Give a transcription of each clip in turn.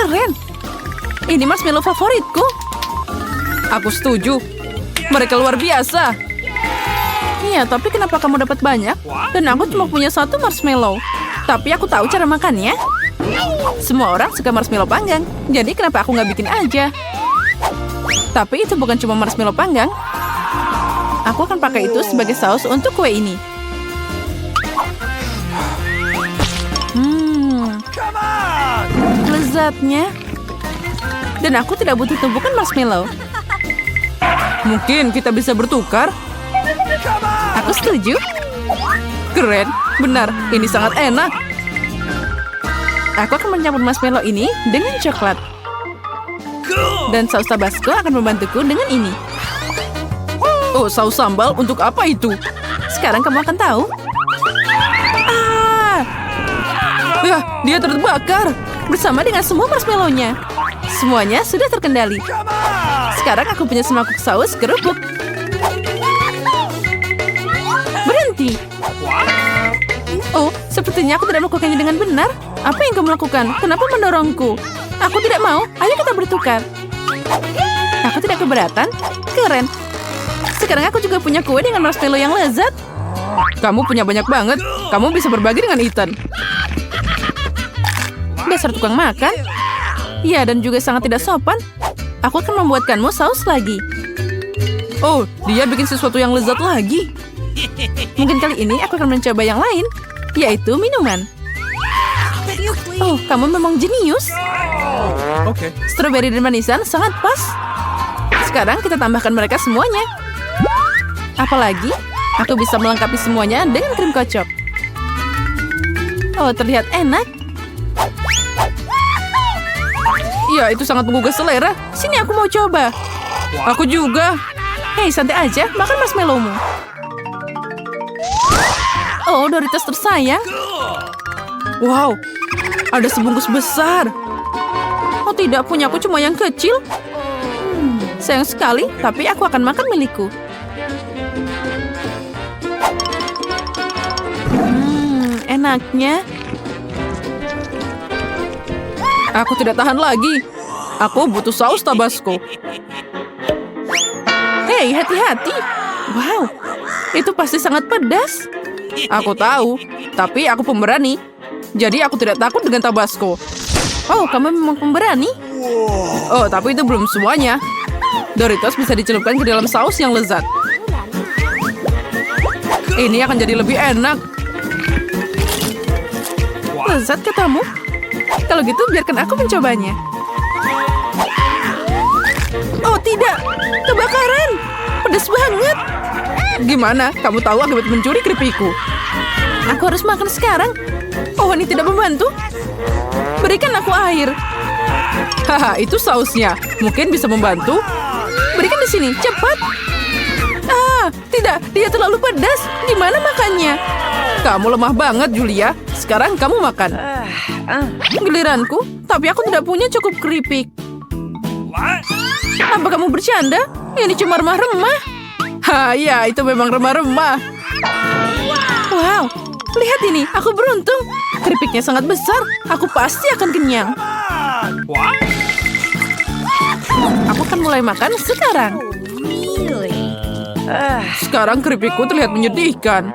Keren. Ini marshmallow favoritku. Aku setuju. Mereka luar biasa. Iya, tapi kenapa kamu dapat banyak? Dan aku cuma punya satu marshmallow. Tapi aku tahu cara makannya. Semua orang suka marshmallow panggang. Jadi kenapa aku nggak bikin aja? Tapi itu bukan cuma marshmallow panggang. Aku akan pakai itu sebagai saus untuk kue ini. Lezatnya. Dan aku tidak butuh tumpukan marshmallow. Mungkin kita bisa bertukar. Aku setuju. Keren, benar. Ini sangat enak. Aku akan mencampur marshmallow ini dengan coklat. Dan saus Tabasco akan membantuku dengan ini. Oh, saus sambal untuk apa itu? Sekarang kamu akan tahu. Ya, dia terbakar. Bersama dengan semua marshmallow-nya. Semuanya sudah terkendali. Sekarang aku punya semangkuk saus kerupuk. Berhenti. Oh, sepertinya aku tidak melakukannya dengan benar. Apa yang kamu lakukan? Kenapa mendorongku? Aku tidak mau. Ayo kita bertukar. Aku tidak keberatan. Keren. Sekarang aku juga punya kue dengan marshmallow yang lezat. Kamu punya banyak banget. Kamu bisa berbagi dengan Ethan. Dasar tukang makan. Ya, dan juga sangat tidak sopan. Aku akan membuatkanmu saus lagi. Oh, dia bikin sesuatu yang lezat lagi. Mungkin kali ini aku akan mencoba yang lain, yaitu minuman. Oh, kamu memang jenius. Oke. Stroberi dan manisan sangat pas. Sekarang kita tambahkan mereka semuanya. Apalagi, aku bisa melengkapi semuanya dengan krim kocok. Oh, terlihat enak. Ya, itu sangat menggugah selera. Sini aku mau coba. Aku juga. Hei, santai aja. Makan marshmallow-mu. Oh, Doritos tersayang. Wow, ada sebungkus besar. Oh tidak, punya aku cuma yang kecil. Sayang sekali, tapi aku akan makan milikku. Enaknya. Aku tidak tahan lagi. Aku butuh saus Tabasco. Hei, hati-hati. Wow, itu pasti sangat pedas. Aku tahu, tapi aku pemberani. Jadi aku tidak takut dengan Tabasco. Oh, kamu memang pemberani? Oh, tapi itu belum semuanya. Doritos bisa dicelupkan ke dalam saus yang lezat. Ini akan jadi lebih enak. Lezat katamu? Kalau gitu biarkan aku mencobanya. Oh tidak, kebakaran. Pedas banget. Gimana? Kamu tahu akibat mencuri keripikku. Aku harus makan sekarang. Oh, ini tidak membantu. Berikan aku air. Haha, itu sausnya. Mungkin bisa membantu. Berikan di sini, cepat. Tidak, dia terlalu pedas. Gimana makannya? Kamu lemah banget, Julia. Sekarang kamu makan. Giliranku, tapi aku tidak punya cukup keripik. Apa kamu bercanda? Ini cuma remah-remah. Ya, itu memang remah-remah. Wow, lihat ini, aku beruntung. Keripiknya sangat besar. Aku pasti akan kenyang. Aku akan mulai makan sekarang. Sekarang keripikku terlihat menyedihkan.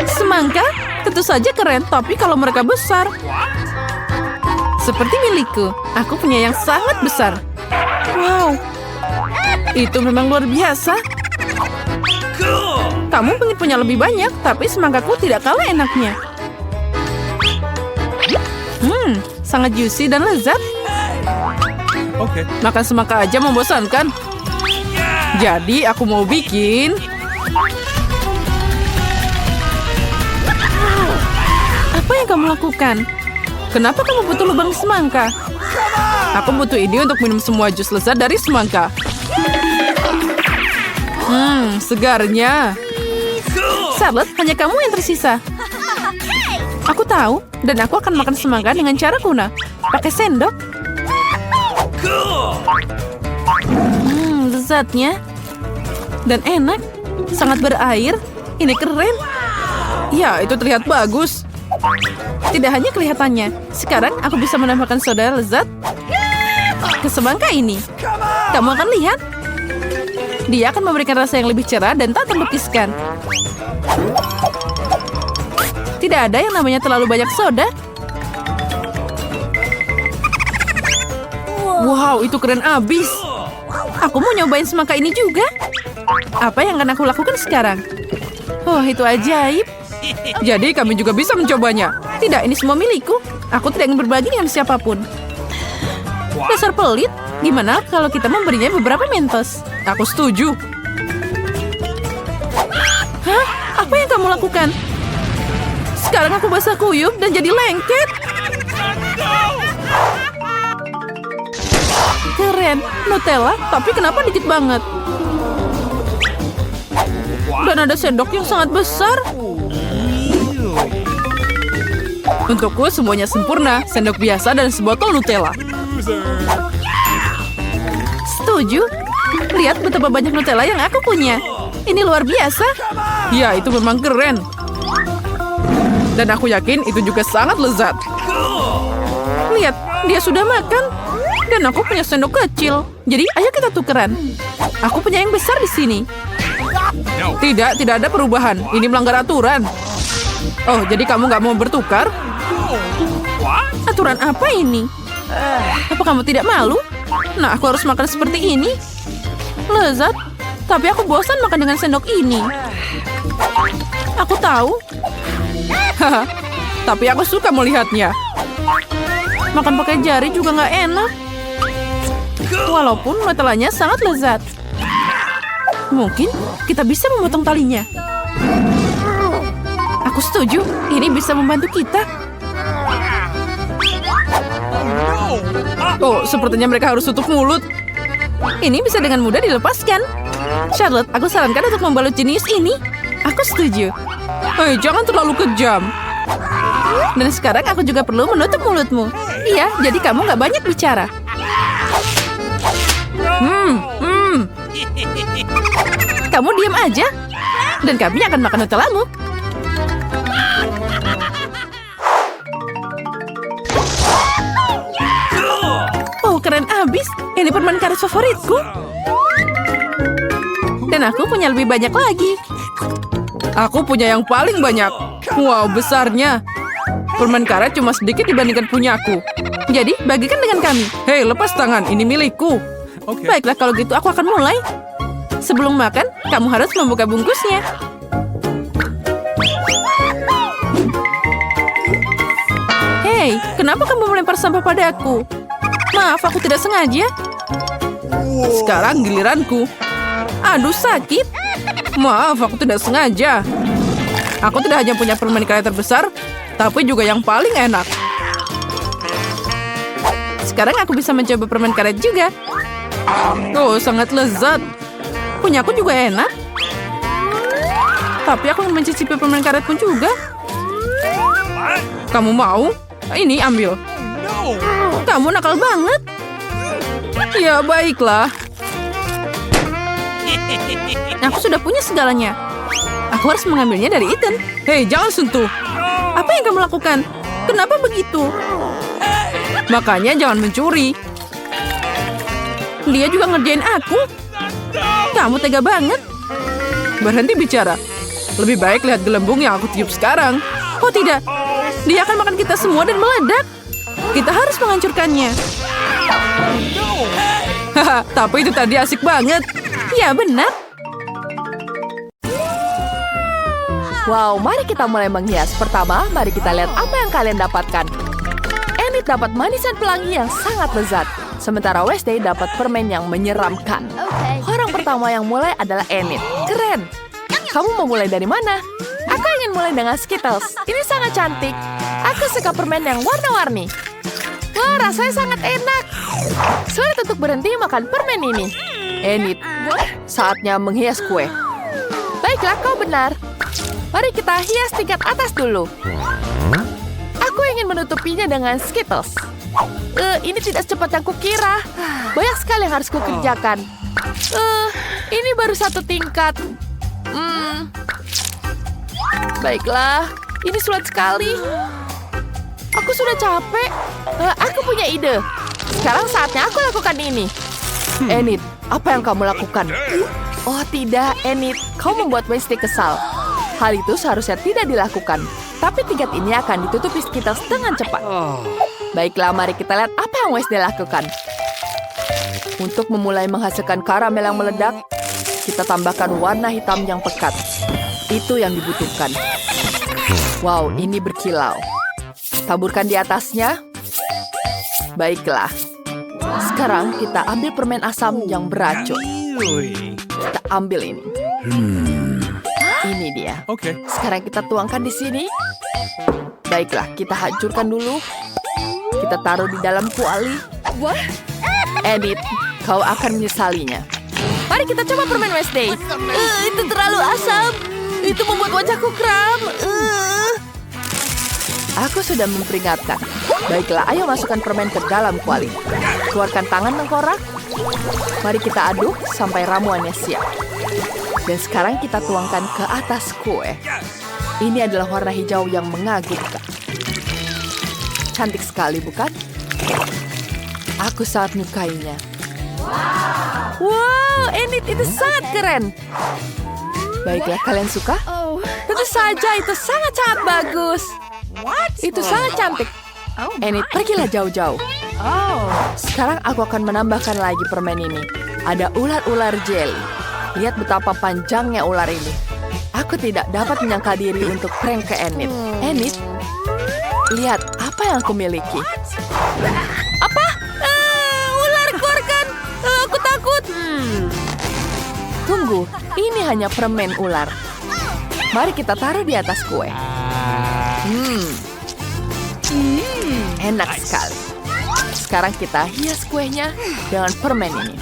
Semangka? Tentu saja keren, tapi kalau mereka besar. Seperti milikku, aku punya yang sangat besar. Wow, itu memang luar biasa. Kamu ingin punya lebih banyak, tapi semangkaku tidak kalah enaknya. Sangat juicy dan lezat. Oke. Makan semangka aja membosankan. Jadi aku mau bikin... Apa yang kamu lakukan? Kenapa kamu butuh lubang semangka? Aku butuh ini untuk minum semua jus lezat dari semangka. Segarnya. Charlotte, hanya kamu yang tersisa. Aku tahu, dan aku akan makan semangka dengan cara kuna. Pakai sendok. Lezatnya. Dan enak. Sangat berair. Ini keren. Ya, itu terlihat bagus. Tidak hanya kelihatannya, sekarang aku bisa menambahkan soda lezat ke semangka ini. Kamu akan lihat. Dia akan memberikan rasa yang lebih cerah dan tak terlukiskan. Tidak ada yang namanya terlalu banyak soda. Wow, itu keren abis. Aku mau nyobain semangka ini juga. Apa yang akan aku lakukan sekarang? Oh, itu ajaib. Jadi kami juga bisa mencobanya. Tidak, ini semua milikku. Aku tidak ingin berbagi dengan siapapun. Dasar pelit. Gimana kalau kita memberinya beberapa Mentos? Aku setuju. Hah? Apa yang kamu lakukan? Sekarang aku basah kuyup dan jadi lengket. Keren, Nutella, tapi kenapa dikit banget? Dan ada sendok yang sangat besar. Untukku semuanya sempurna, sendok biasa dan sebotol Nutella. Setuju. Lihat betapa banyak Nutella yang aku punya. Ini luar biasa. Ya, itu memang keren. Dan aku yakin itu juga sangat lezat. Lihat, dia sudah makan. Dan aku punya sendok kecil. Jadi, ayo kita tukeran. Aku punya yang besar di sini. Tidak ada perubahan. Ini melanggar aturan. Oh, jadi kamu nggak mau bertukar? Aturan apa ini? Apa kamu tidak malu? Nah, aku harus makan seperti ini. Lezat, tapi aku bosan makan dengan sendok ini. Aku tahu. Haha, tapi aku suka melihatnya. Makan pakai jari juga nggak enak. Walaupun Nutellanya sangat lezat. Mungkin kita bisa memotong talinya. Aku setuju, ini bisa membantu kita. Oh, sepertinya mereka harus tutup mulut. Ini bisa dengan mudah dilepaskan. Charlotte, aku sarankan untuk membalut jenis ini. Aku setuju. Hei, jangan terlalu kejam. Dan sekarang aku juga perlu menutup mulutmu. Iya, jadi kamu nggak banyak bicara. Kamu diam aja. Dan kami akan makan Nutellamu. Oh, keren abis. Ini permen karet favoritku. Dan aku punya lebih banyak lagi. Aku punya yang paling banyak. Wow, besarnya. Permen karet cuma sedikit dibandingkan punyaku. Jadi, bagikan dengan kami. Hei, lepas tangan. Ini milikku. Okay. Baiklah, kalau gitu aku akan mulai. Sebelum makan, kamu harus membuka bungkusnya. Hei, kenapa kamu melempar sampah padaku? Maaf, aku tidak sengaja. Sekarang giliranku. Aduh, sakit. Maaf, aku tidak sengaja. Aku tidak hanya punya permen karet terbesar, tapi juga yang paling enak. Sekarang aku bisa mencoba permen karet juga. Oh, sangat lezat. Punya aku juga enak. Tapi aku ingin mencicipi permen karet pun juga. Kamu mau? Ini ambil. Kamu nakal banget. Ya, baiklah. Aku sudah punya segalanya. Aku harus mengambilnya dari Ethan. Hei, jangan sentuh. Apa yang kamu lakukan? Kenapa begitu? Makanya jangan mencuri. Dia juga ngerjain aku. Kamu tega banget. Berhenti bicara. Lebih baik lihat gelembung yang aku tiup sekarang. Oh tidak, dia akan makan kita semua dan meledak. Kita harus menghancurkannya. Haha, tapi itu tadi asik banget. Ya benar. Wow, mari kita mulai menghias. Pertama, mari kita lihat apa yang kalian dapatkan. Enid dapat manisan pelangi yang sangat lezat. Sementara Wednesday dapat permen yang menyeramkan. Orang pertama yang mulai adalah Enid. Keren. Kamu mau mulai dari mana? Aku ingin mulai dengan Skittles. Ini sangat cantik. Aku suka permen yang warna-warni. Wah, rasanya sangat enak. Sulit untuk berhenti makan permen ini. Enid, saatnya menghias kue. Baiklah, kau benar. Mari kita hias tingkat atas dulu. Aku ingin menutupinya dengan Skittles. Ini tidak secepat yang kukira. Banyak sekali yang harus kukerjakan. Ini baru satu tingkat. Baiklah, Ini sulit sekali. Aku sudah capek. Aku punya ide. Sekarang saatnya aku lakukan ini. Enid, apa yang kamu lakukan? Oh tidak, Enid. Kau membuat Wednesday kesal. Hal itu seharusnya tidak dilakukan. Tapi tingkat ini akan ditutupi sekitar dengan cepat. Baiklah, mari kita lihat apa yang Wednesday lakukan. Untuk memulai menghasilkan karamel yang meledak, kita tambahkan warna hitam yang pekat. Itu yang dibutuhkan. Wow, ini berkilau. Taburkan di atasnya. Baiklah. Sekarang kita ambil permen asam yang beracun. Kita ambil ini. Ini dia. Okay. Sekarang kita tuangkan di sini. Baiklah, kita hancurkan dulu. Kita taruh di dalam kuali. Edit, kau akan menyesalinya. Mari kita coba permen Wednesday. Itu terlalu asam. Itu membuat wajahku kram. Aku sudah memperingatkan. Baiklah, ayo masukkan permen ke dalam kuali. Keluarkan tangan tengkorak. Mari kita aduk sampai ramuannya siap. Dan sekarang kita tuangkan ke atas kue. Ini adalah warna hijau yang mengagumkan. Cantik sekali, bukan? Aku sangat menyukainya. Wow, Enid, itu sangat keren. Baiklah, kalian suka? Tentu saja, itu sangat-sangat bagus. Itu sangat cantik. Enid, pergilah jauh-jauh. Sekarang aku akan menambahkan lagi permen ini. Ada ular-ular jelly. Lihat betapa panjangnya ular ini. Aku tidak dapat menyangka diri untuk prank ke Enid. Enid, lihat apa yang aku miliki. Apa? Ular, keluarkan. Aku takut. Tunggu, ini hanya permen ular. Mari kita taruh di atas kue. Enak sekali. Sekarang kita hias kuenya dengan permen ini.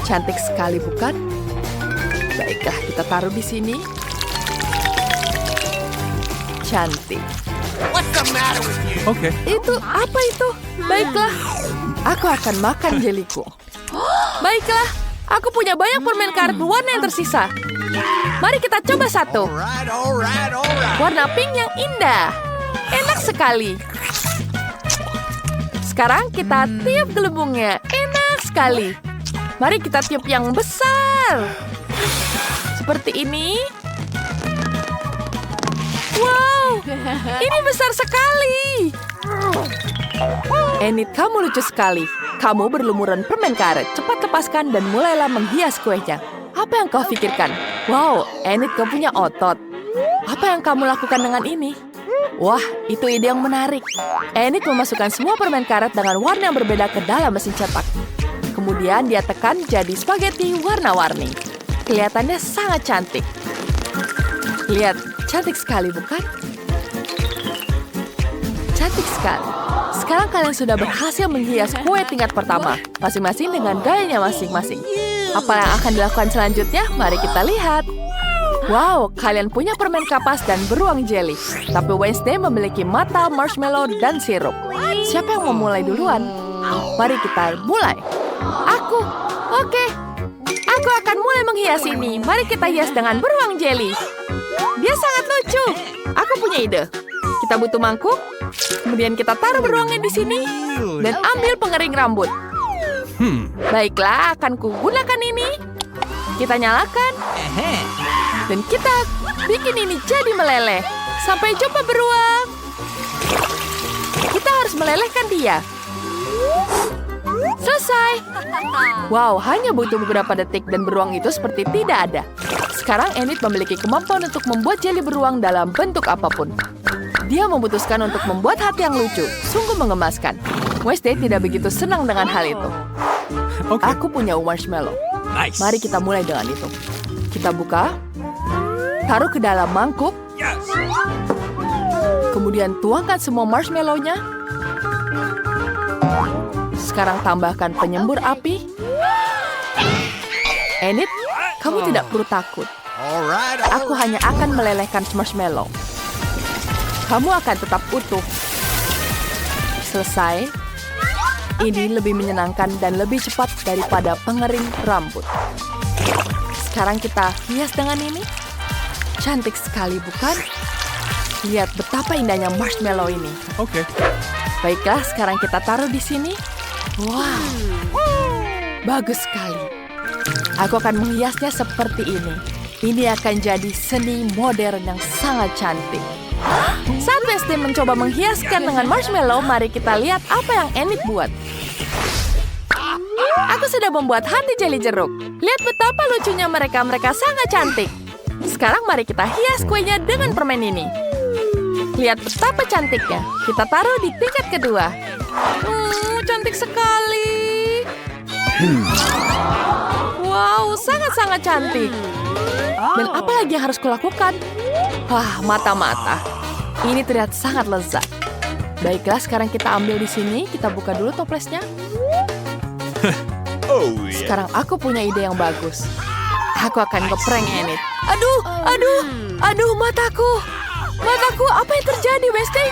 Cantik sekali, bukan? Baiklah, kita taruh di sini. Cantik. Okay. Itu apa itu? Baiklah, aku akan makan jeliku. Baiklah, aku punya banyak permen karet warna yang tersisa. Mari kita coba satu. Warna pink yang indah. Enak sekali. Sekarang kita tiup gelembungnya. Enak sekali. Mari kita tiup yang besar. Seperti ini. Wow, ini besar sekali. Enid, kamu lucu sekali. Kamu berlumuran permen karet. Cepat lepaskan dan mulailah menghias kuenya. Apa yang kau pikirkan? Wow, Enid, kau punya otot. Apa yang kamu lakukan dengan ini? Wah, itu ide yang menarik. Enid memasukkan semua permen karet dengan warna yang berbeda ke dalam mesin cetak. Kemudian dia tekan jadi spaghetti warna-warni. Kelihatannya sangat cantik. Lihat, cantik sekali, bukan? Cantik sekali. Sekarang kalian sudah berhasil menghias kue tingkat pertama, masing-masing dengan gayanya masing-masing. Apa yang akan dilakukan selanjutnya? Mari kita lihat. Wow, kalian punya permen kapas dan beruang jelly. Tapi Wednesday memiliki mata, marshmallow, dan sirup. Siapa yang mau mulai duluan? Mari kita mulai. Aku. Oke. Aku akan mulai menghias ini. Mari kita hias dengan beruang jelly. Dia sangat lucu. Aku punya ide. Kita butuh mangkuk. Kemudian kita taruh beruangnya di sini. Dan ambil pengering rambut. Baiklah, akan kugunakan ini. Kita nyalakan. Dan kita bikin ini jadi meleleh. Sampai jumpa beruang. Kita harus melelehkan dia. Selesai. Wow, hanya butuh beberapa detik dan beruang itu seperti tidak ada. Sekarang Enid memiliki kemampuan untuk membuat jeli beruang dalam bentuk apapun. Dia memutuskan untuk membuat hati yang lucu. Sungguh mengemaskan. Wednesday tidak begitu senang dengan hal itu. Okay. Aku punya marshmallow. Nice. Mari kita mulai dengan itu. Kita buka. Taruh ke dalam mangkuk. Kemudian tuangkan semua marshmallow-nya. Sekarang tambahkan penyembur api. Enid, kamu tidak perlu takut. Aku hanya akan melelehkan marshmallow. Kamu akan tetap utuh. Selesai. Ini lebih menyenangkan dan lebih cepat daripada pengering rambut. Sekarang kita hias dengan ini. Cantik sekali, bukan? Lihat betapa indahnya marshmallow ini. Okay. Baiklah, sekarang kita taruh di sini. Wow, bagus sekali. Aku akan menghiasnya seperti ini. Ini akan jadi seni modern yang sangat cantik. Saat Wednesday mencoba menghiaskan dengan marshmallow, mari kita lihat apa yang Enid buat. Aku sudah membuat hati jeli jeruk. Lihat betapa lucunya mereka. Mereka sangat cantik. Sekarang mari kita hias kuenya dengan permen ini. Lihat betapa cantiknya. Kita taruh di tingkat kedua. Cantik sekali. Wow, sangat-sangat cantik. Dan apa lagi yang harus kulakukan? Wah, mata-mata. Ini terlihat sangat lezat. Baiklah, sekarang kita ambil di sini. Kita buka dulu toplesnya. Sekarang aku punya ide yang bagus. Aku akan ngeprank Enid. Aduh, mataku. Mataku, apa yang terjadi, Wednesday?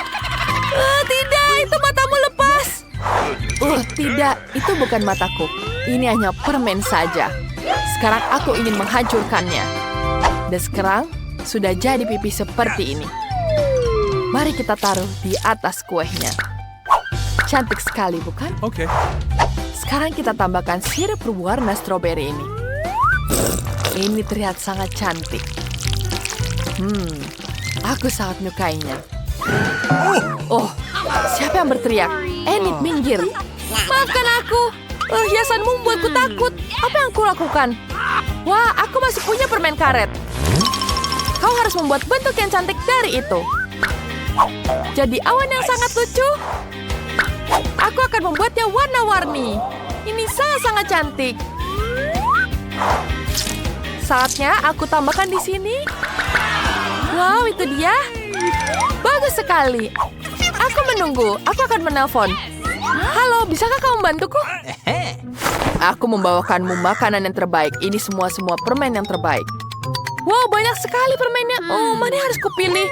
Tidak, itu matamu lepas. Tidak, itu bukan mataku. Ini hanya permen saja. Sekarang aku ingin menghancurkannya. Dan sekarang sudah jadi pipi seperti ini. Mari kita taruh di atas kuenya. Cantik sekali, bukan? Okay. Sekarang kita tambahkan sirup berwarna stroberi ini. Ini terlihat sangat cantik. Aku sangat menyukainya. Oh, siapa yang berteriak? Enid, minggir. Maafkan aku. Hiasanmu membuatku takut. Apa yang kulakukan? Wah, aku masih punya permen karet. Kau harus membuat bentuk yang cantik dari itu. Jadi awan yang sangat lucu. Aku akan membuatnya warna-warni. Ini sangat-sangat cantik. Saatnya aku tambahkan di sini. Wow, itu dia. Bagus sekali. Aku menunggu. Aku akan menelpon. Halo, bisakah kamu membantuku? Aku membawakanmu makanan yang terbaik. Ini semua permen yang terbaik. Wow, banyak sekali permennya. Mana yang harus kupilih?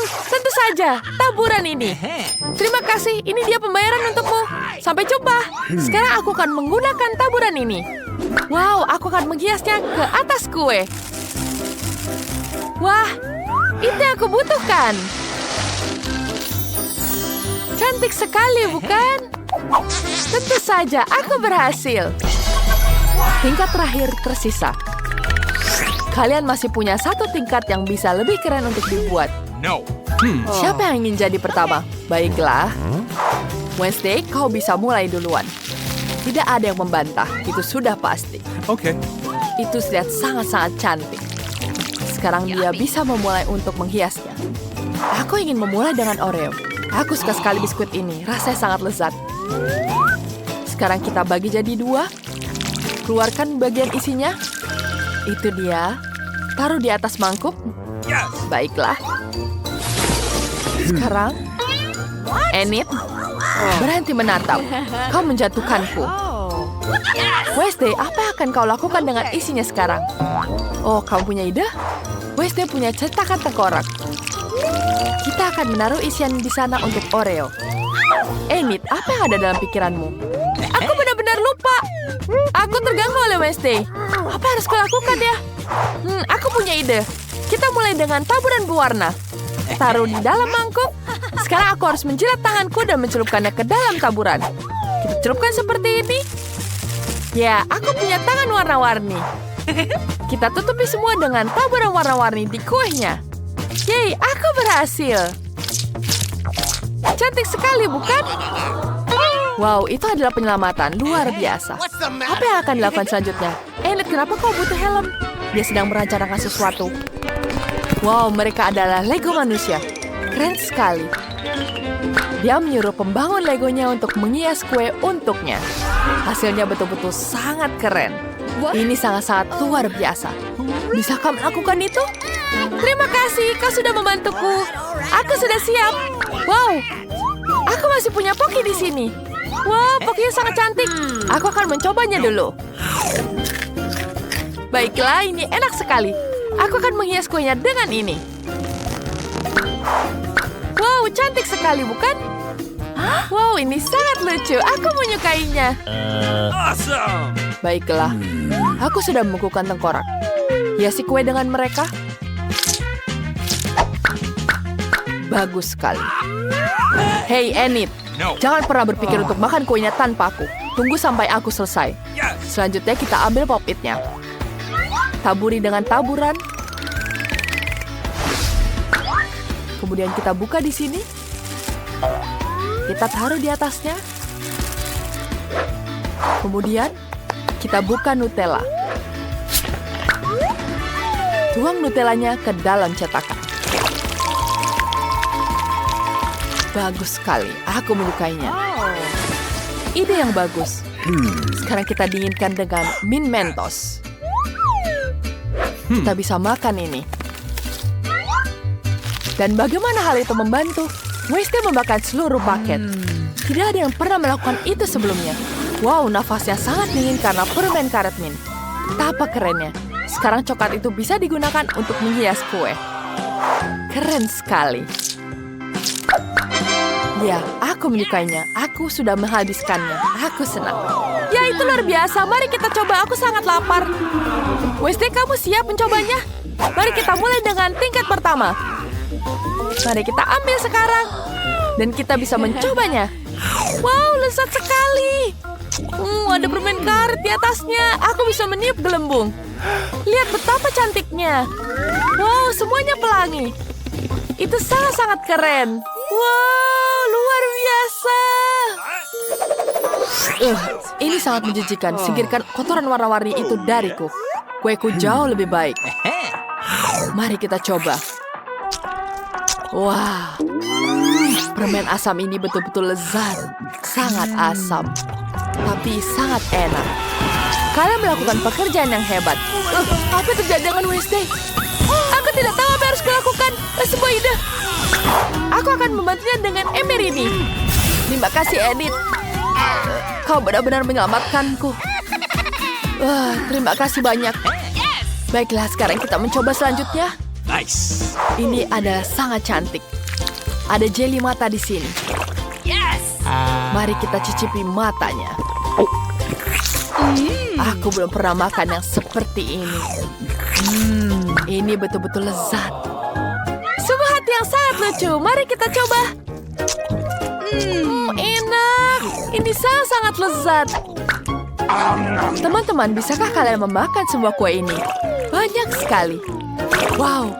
Tentu saja, taburan ini. Terima kasih, ini dia pembayaran untukmu. Sampai jumpa. Sekarang aku akan menggunakan taburan ini. Wow, aku akan menghiasnya ke atas kue. Wah, itu yang aku butuhkan. Cantik sekali, bukan? Tentu saja, aku berhasil. Tingkat terakhir tersisa. Kalian masih punya satu tingkat yang bisa lebih keren untuk dibuat. No. Siapa yang ingin jadi pertama? Baiklah. Wednesday, kau bisa mulai duluan. Tidak ada yang membantah, itu sudah pasti. Okay. Itu terlihat sangat-sangat cantik. Sekarang dia bisa memulai untuk menghiasnya. Aku ingin memulai dengan Oreo. Aku suka sekali biskuit ini, rasanya sangat lezat. Sekarang kita bagi jadi dua. Keluarkan bagian isinya. Itu dia. Taruh di atas mangkuk. Baiklah. Sekarang, Enid, berhenti menatap. Kau menjatuhkanku. Wednesday, apa yang akan kau lakukan dengan isinya sekarang? Oh, kamu punya ide? Wednesday punya cetakan tengkorak. Kita akan menaruh isian di sana untuk Oreo. Enid, apa yang ada dalam pikiranmu? Aku benar-benar lupa. Aku terganggu oleh Wednesday. Apa yang harus kulakukan ya? Aku punya ide. Kita mulai dengan taburan berwarna. Taruh di dalam mangkuk. Sekarang aku harus menjilat tanganku dan mencelupkannya ke dalam taburan. Kita celupkan seperti ini. Ya, aku punya tangan warna-warni. Kita tutupi semua dengan taburan warna-warni di kuenya. Yeay, aku berhasil. Cantik sekali, bukan? Wow, itu adalah penyelamatan. Luar biasa. Apa yang akan dilakukan selanjutnya? Enid, kenapa kau butuh helm? Dia sedang merencanakan sesuatu. Wow, mereka adalah Lego manusia. Keren sekali. Dia menyuruh pembangun Legonya untuk menghias kue untuknya. Hasilnya betul-betul sangat keren. Ini sangat-sangat luar biasa. Bisakah melakukan itu? Terima kasih, kau sudah membantuku. Aku sudah siap. Wow, aku masih punya Pocky di sini. Wow, Pocky sangat cantik. Aku akan mencobanya dulu. Baiklah, ini enak sekali. Aku akan menghias kuenya dengan ini. Wow, cantik sekali, bukan? Wow, ini sangat lucu. Aku menyukainya. Awesome. Baiklah, aku sudah membekukan tengkorak. Hiasi kue dengan mereka. Bagus sekali. Hei, Enid. Jangan pernah berpikir untuk makan kuenya tanpa aku. Tunggu sampai aku selesai. Selanjutnya kita ambil pop-it-nya. Taburi dengan taburan. Kemudian kita buka di sini. Kita taruh di atasnya. Kemudian kita buka Nutella. Tuang Nutellanya ke dalam cetakan. Bagus sekali, aku menyukainya. Ide yang bagus. Sekarang kita dinginkan dengan Mint Mentos. Kita bisa makan ini. Dan bagaimana hal itu membantu? Wednesday membakar seluruh paket. Tidak ada yang pernah melakukan itu sebelumnya. Wow, nafasnya sangat dingin karena permen karet mint. Betapa kerennya. Sekarang coklat itu bisa digunakan untuk menghias kue. Keren sekali. Ya, aku menyukainya. Aku sudah menghabiskannya. Aku senang. Ya, itu luar biasa. Mari kita coba. Aku sangat lapar. Wednesday, kamu siap mencobanya? Mari kita mulai dengan tingkat pertama. Mari kita ambil sekarang. Dan kita bisa mencobanya. Wow, lezat sekali. Ada permen karet di atasnya. Aku bisa meniup gelembung. Lihat betapa cantiknya. Wow, semuanya pelangi. Itu sangat-sangat keren. Wow, luar biasa. Ini sangat menjijikan. Singkirkan kotoran warna-warni itu dariku. Kueku jauh lebih baik. Mari kita coba. Wah, permen asam ini betul-betul lezat. Sangat asam, tapi sangat enak. Kalian melakukan pekerjaan yang hebat. Apa yang terjadi dengan Wednesday? Aku tidak tahu apa yang harus kulakukan. Sebuah ide. Aku akan membantunya dengan ember ini. Terima kasih, Edith. Kau benar-benar menyelamatkanku. Terima kasih banyak. Baiklah, sekarang kita mencoba selanjutnya. Nice. Ini adalah sangat cantik. Ada jeli mata di sini. Mari kita cicipi matanya. Aku belum pernah makan yang seperti ini. Ini betul-betul lezat. Sebuah hati yang sangat lucu. Mari kita coba. Enak. Ini sangat lezat. Teman-teman, bisakah kalian memakan semua kue ini? Banyak sekali. Wow,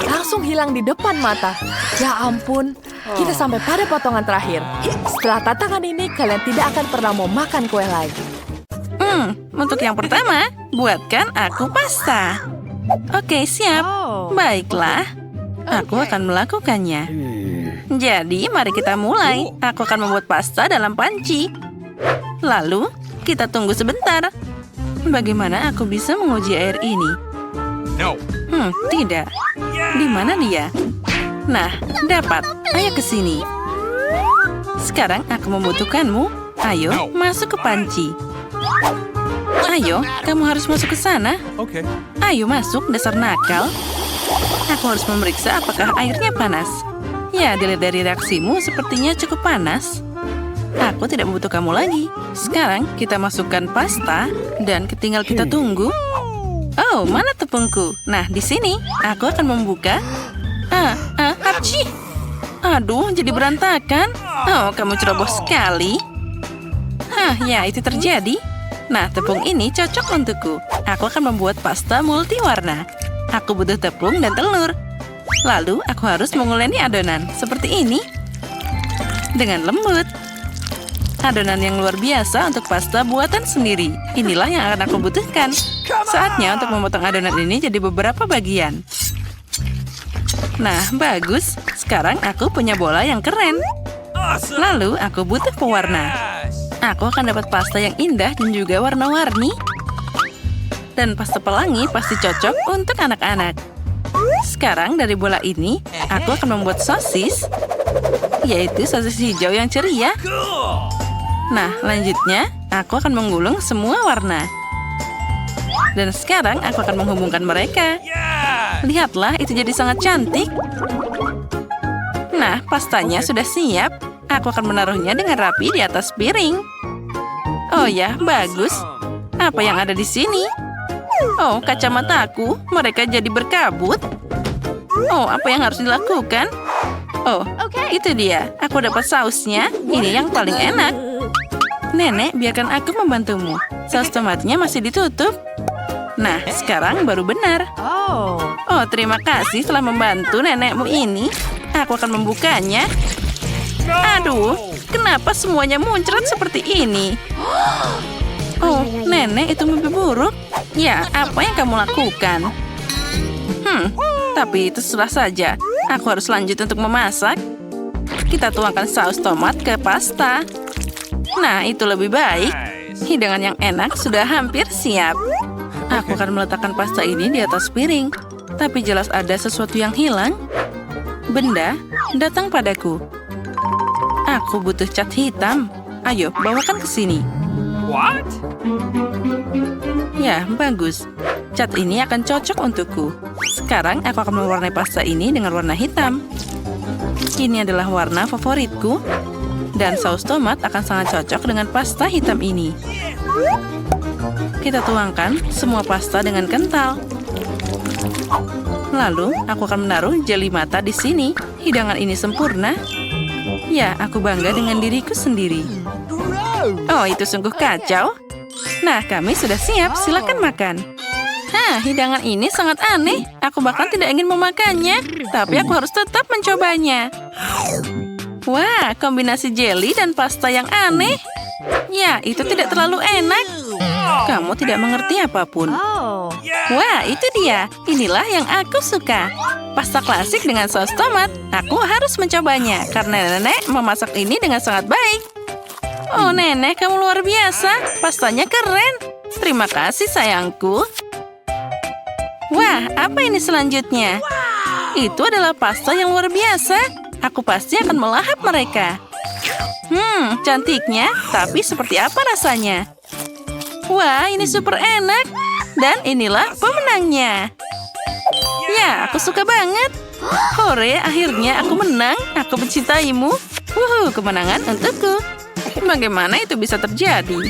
langsung hilang di depan mata. Ya ampun, kita sampai pada potongan terakhir. Setelah tantangan ini, kalian tidak akan pernah mau makan kue lagi. Untuk yang pertama, buatkan aku pasta. Oke, siap. Baiklah, aku akan melakukannya. Jadi, mari kita mulai. Aku akan membuat pasta dalam panci. Lalu, kita tunggu sebentar. Bagaimana aku bisa menguji air ini? No. Tidak. Di mana dia? Nah, dapat. Ayo ke sini. Sekarang aku membutuhkanmu. Ayo, masuk ke panci. Ayo, kamu harus masuk ke sana. Okay. Ayo masuk, dasar nakal. Aku harus memeriksa apakah airnya panas. Ya, dilihat dari reaksimu sepertinya cukup panas. Aku tidak membutuh kamu lagi. Sekarang kita masukkan pasta dan tinggal kita tunggu. Oh, mana tepungku? Nah, di sini aku akan membuka. Apci. Aduh, jadi berantakan. Oh, kamu ceroboh sekali. Ya, itu terjadi. Nah, tepung ini cocok untukku. Aku akan membuat pasta multiwarna. Aku butuh tepung dan telur. Lalu, aku harus menguleni adonan seperti ini. Dengan lembut. Adonan yang luar biasa untuk pasta buatan sendiri. Inilah yang akan aku butuhkan. Saatnya untuk memotong adonan ini jadi beberapa bagian. Nah, bagus. Sekarang aku punya bola yang keren. Lalu, aku butuh pewarna. Aku akan dapat pasta yang indah dan juga warna-warni. Dan pasta pelangi pasti cocok untuk anak-anak. Sekarang dari bola ini, aku akan membuat sosis. Yaitu sosis hijau yang ceria. Nah, lanjutnya, aku akan menggulung semua warna. Dan sekarang aku akan menghubungkan mereka. Lihatlah, itu jadi sangat cantik. Nah, pastanya sudah siap. Aku akan menaruhnya dengan rapi di atas piring. Oh ya, bagus. Apa yang ada di sini? Oh, kacamataku. Mereka jadi berkabut. Oh, apa yang harus dilakukan? Oh, itu dia. Aku dapat sausnya. Ini yang paling enak. Nenek, biarkan aku membantumu. Saus tomatnya masih ditutup. Nah, sekarang baru benar. Oh, terima kasih telah membantu nenekmu ini. Aku akan membukanya. Aduh, kenapa semuanya muncrat seperti ini? Oh, nenek, itu mimpi buruk. Ya, apa yang kamu lakukan? Tapi itu terserah saja. Aku harus lanjut untuk memasak. Kita tuangkan saus tomat ke pasta. Nah, itu lebih baik. Hidangan yang enak sudah hampir siap. Aku akan meletakkan pasta ini di atas piring. Tapi jelas ada sesuatu yang hilang. Benda datang padaku. Aku butuh cat hitam. Ayo, bawakan ke sini. What? Ya, bagus. Cat ini akan cocok untukku. Sekarang aku akan mewarnai pasta ini dengan warna hitam. Ini adalah warna favoritku. Dan saus tomat akan sangat cocok dengan pasta hitam ini. Kita tuangkan semua pasta dengan kental. Lalu, aku akan menaruh jeli mata di sini. Hidangan ini sempurna. Ya, aku bangga dengan diriku sendiri. Oh, itu sungguh kacau. Nah, kami sudah siap. Silakan makan. Hidangan ini sangat aneh. Aku bahkan tidak ingin memakannya. Tapi aku harus tetap mencobanya. Wah, kombinasi jelly dan pasta yang aneh. Ya, itu tidak terlalu enak. Kamu tidak mengerti apapun. Wah, itu dia. Inilah yang aku suka. Pasta klasik dengan saus tomat. Aku harus mencobanya karena nenek memasak ini dengan sangat baik. Oh, nenek, kamu luar biasa. Pastanya keren. Terima kasih, sayangku. Wah, apa ini selanjutnya? Itu adalah pasta yang luar biasa. Aku pasti akan melahap mereka. Cantiknya, tapi seperti apa rasanya? Wah, ini super enak. Dan inilah pemenangnya. Ya, aku suka banget. Hore, akhirnya aku menang. Aku mencintaimu. Kemenangan untukku. Bagaimana itu bisa terjadi?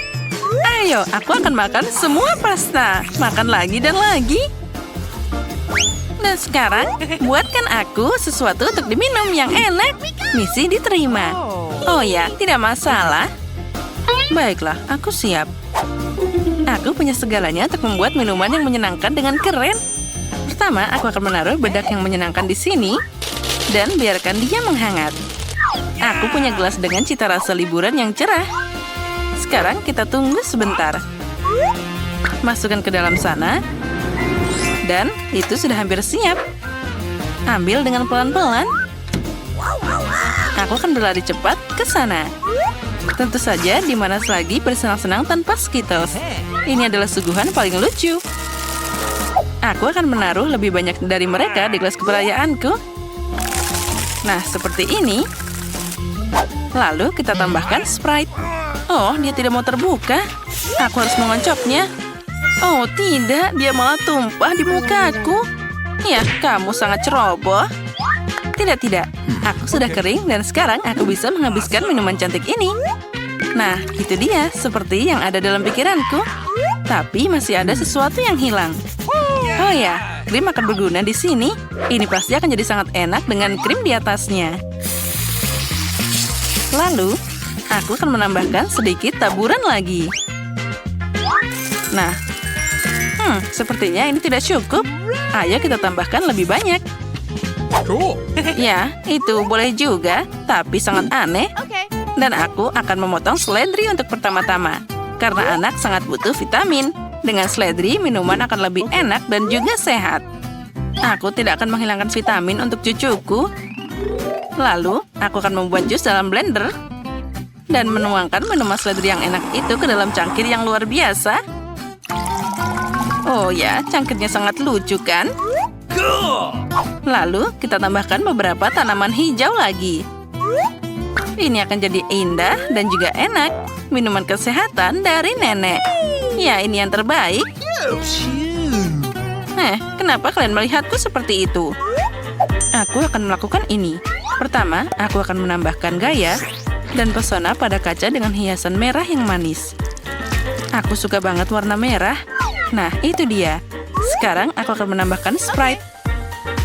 Ayo, aku akan makan semua pasta. Makan lagi dan lagi. Dan sekarang, buatkan aku sesuatu untuk diminum yang enak. Misi diterima. Oh ya, tidak masalah. Baiklah, aku siap. Aku punya segalanya untuk membuat minuman yang menyenangkan dengan keren. Pertama, aku akan menaruh bedak yang menyenangkan di sini. Dan biarkan dia menghangat. Aku punya gelas dengan cita rasa liburan yang cerah. Sekarang kita tunggu sebentar. Masukkan ke dalam sana. Dan itu sudah hampir siap. Ambil dengan pelan-pelan. Aku akan berlari cepat ke sana. Tentu saja di mana lagi bersenang-senang tanpa Skittles. Ini adalah suguhan paling lucu. Aku akan menaruh lebih banyak dari mereka di gelas keperayaanku. Nah, seperti ini. Lalu kita tambahkan Sprite. Oh, dia tidak mau terbuka. Aku harus mengoncopnya. Oh, tidak. Dia malah tumpah di mukaku. Ya, kamu sangat ceroboh. Tidak. Aku sudah kering dan sekarang aku bisa menghabiskan minuman cantik ini. Nah, itu dia. Seperti yang ada dalam pikiranku. Tapi masih ada sesuatu yang hilang. Oh ya, krim akan berguna di sini. Ini pasti akan jadi sangat enak dengan krim di atasnya. Lalu, aku akan menambahkan sedikit taburan lagi. Nah, sepertinya ini tidak cukup. Ayo kita tambahkan lebih banyak. Cool. Ya, itu boleh juga, tapi sangat aneh. Dan aku akan memotong seledri untuk pertama-tama. Karena anak sangat butuh vitamin. Dengan seledri, minuman akan lebih enak dan juga sehat. Aku tidak akan menghilangkan vitamin untuk cucuku. Lalu, aku akan membuat jus dalam blender. Dan menuangkan minuman seledri yang enak itu ke dalam cangkir yang luar biasa. Oh ya, cangkirnya sangat lucu kan? Lalu, kita tambahkan beberapa tanaman hijau lagi. Ini akan jadi indah dan juga enak. Minuman kesehatan dari nenek. Ya, ini yang terbaik. Kenapa kalian melihatku seperti itu? Aku akan melakukan ini. Pertama, aku akan menambahkan gaya dan pesona pada kaca dengan hiasan merah yang manis. Aku suka banget warna merah. Nah, itu dia. Sekarang aku akan menambahkan Sprite.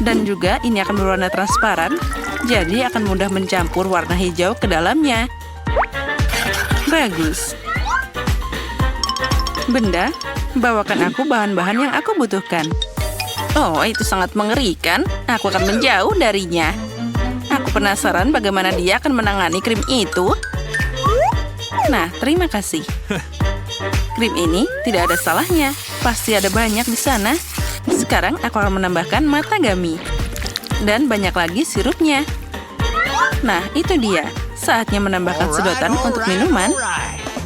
Dan juga ini akan berwarna transparan. Jadi akan mudah mencampur warna hijau ke dalamnya. Bagus. Benda, bawakan aku bahan-bahan yang aku butuhkan. Oh, itu sangat mengerikan. Aku akan menjauh darinya. Aku penasaran bagaimana dia akan menangani krim itu. Nah, terima kasih. Krim ini tidak ada salahnya. Pasti ada banyak di sana. Sekarang aku akan menambahkan matagami. Dan banyak lagi sirupnya. Nah, itu dia. Saatnya menambahkan sedotan untuk minuman.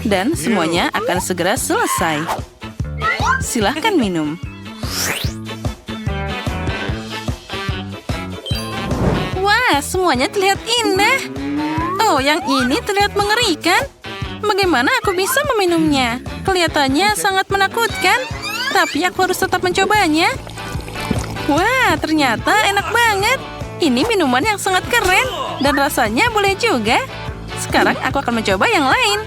Dan semuanya akan segera selesai. Silahkan minum. Wah, semuanya terlihat indah. Oh, yang ini terlihat mengerikan. Bagaimana aku bisa meminumnya? Kelihatannya sangat menakutkan. Tapi aku harus tetap mencobanya. Wah, ternyata enak banget. Ini minuman yang sangat keren. Dan rasanya boleh juga. Sekarang aku akan mencoba yang lain.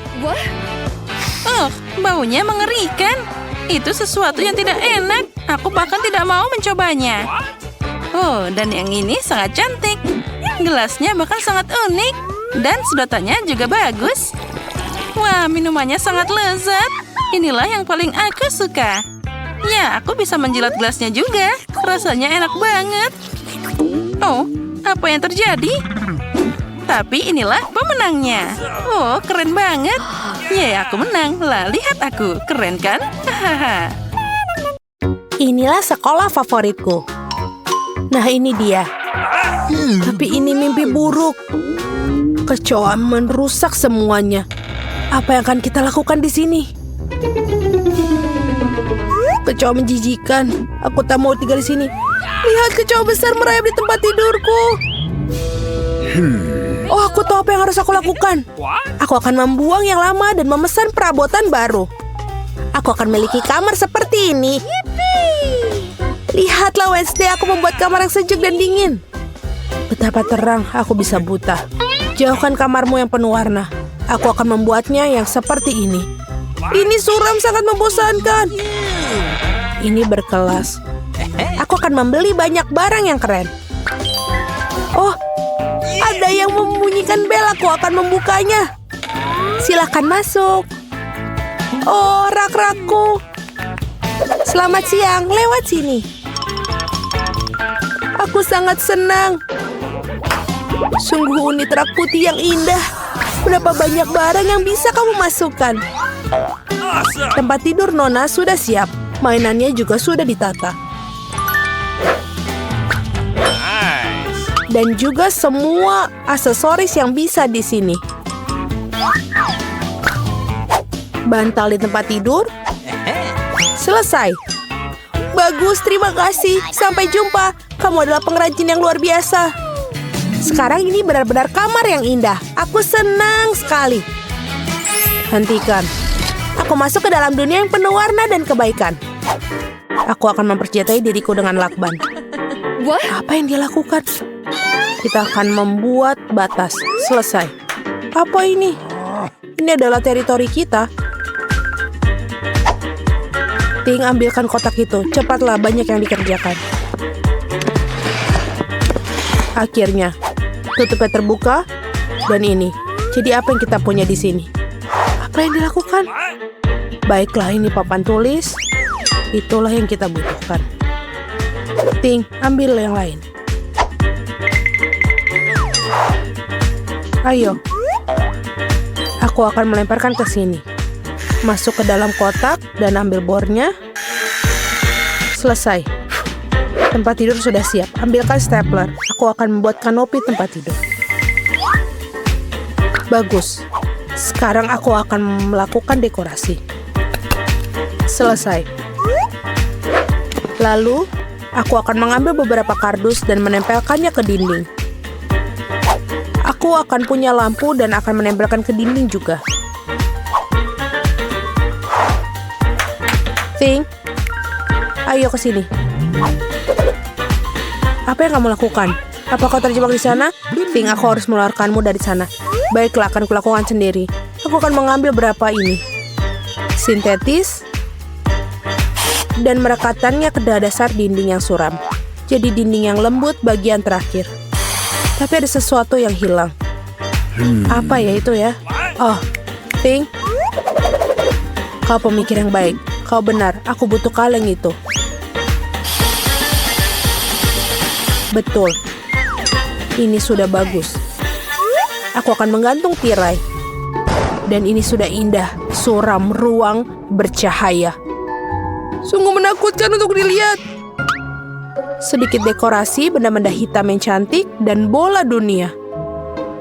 Oh, baunya mengerikan. Itu sesuatu yang tidak enak. Aku bahkan tidak mau mencobanya. Oh, dan yang ini sangat cantik. Gelasnya bahkan sangat unik. Dan sedotannya juga bagus. Wah, minumannya sangat lezat. Inilah yang paling aku suka. Ya, aku bisa menjilat gelasnya juga. Rasanya enak banget. Oh, apa yang terjadi? Tapi inilah pemenangnya. Oh, keren banget. Ya, aku menang. Lah, lihat aku. Keren kan? Hahaha. Inilah sekolah favoritku. Nah, ini dia. Tapi ini mimpi buruk. Kecoa merusak semuanya. Apa yang akan kita lakukan di sini? Kecoa menjijikan. Aku tak mau tinggal di sini. Lihat, kecoa besar merayap di tempat tidurku. Oh, aku tahu apa yang harus aku lakukan. Aku akan membuang yang lama dan memesan perabotan baru. Aku akan memiliki kamar seperti ini. Lihatlah, Wednesday, aku membuat kamar yang sejuk dan dingin. Betapa terang aku bisa buta. Jauhkan kamarmu yang penuh warna. Aku akan membuatnya yang seperti ini. Ini suram, sangat membosankan. Ini berkelas. Aku akan membeli banyak barang yang keren. Oh, ada yang membunyikan bel. Aku akan membukanya. Silakan masuk. Oh, rak-rakku. Selamat siang, lewat sini. Aku sangat senang. Sungguh unit rak putih yang indah. Berapa banyak barang yang bisa kamu masukkan. Tempat tidur Nona sudah siap. Mainannya juga sudah ditata. Dan juga semua aksesoris yang bisa di sini. Bantal di tempat tidur. Selesai. Bagus, terima kasih. Sampai jumpa. Kamu adalah pengrajin yang luar biasa. Sekarang ini benar-benar kamar yang indah. Aku senang sekali. Hentikan. Aku masuk ke dalam dunia yang penuh warna dan kebaikan. Aku akan mempercayai diriku dengan lakban. Apa yang dia lakukan? Kita akan membuat batas. Selesai. Apa ini? Ini adalah teritori kita. Ting, ambilkan kotak itu. Cepatlah, banyak yang dikerjakan. Akhirnya, tutupnya terbuka. Dan ini. Jadi apa yang kita punya di sini? Apa yang dilakukan? Baiklah, ini papan tulis. Itulah yang kita butuhkan. Ting, ambil yang lain. Ayo. Aku akan melemparkan ke sini. Masuk ke dalam kotak dan ambil bornya. Selesai. Tempat tidur sudah siap. Ambilkan stapler. Aku akan membuat kanopi tempat tidur. Bagus. Sekarang aku akan melakukan dekorasi. Selesai. Lalu, aku akan mengambil beberapa kardus dan menempelkannya ke dinding. Aku akan punya lampu dan akan menempelkan ke dinding juga. Ting, ayo ke sini. Apa yang kamu lakukan? Apa kau terjebak di sana? Ting, aku harus mengeluarkanmu dari sana. Baiklah, akan kulakukan sendiri. Aku akan mengambil berapa ini. Sintetis. Dan merekatkannya ke dasar dinding yang suram. Jadi dinding yang lembut bagian terakhir. Tapi ada sesuatu yang hilang. Apa ya itu ya? Oh, Ting. Kau pemikir yang baik. Kau benar, aku butuh kaleng itu. Betul. Ini sudah bagus. Aku akan menggantung tirai. Dan ini sudah indah, suram ruang bercahaya. Sungguh menakutkan untuk dilihat. Sedikit dekorasi, benda-benda hitam yang cantik, dan bola dunia.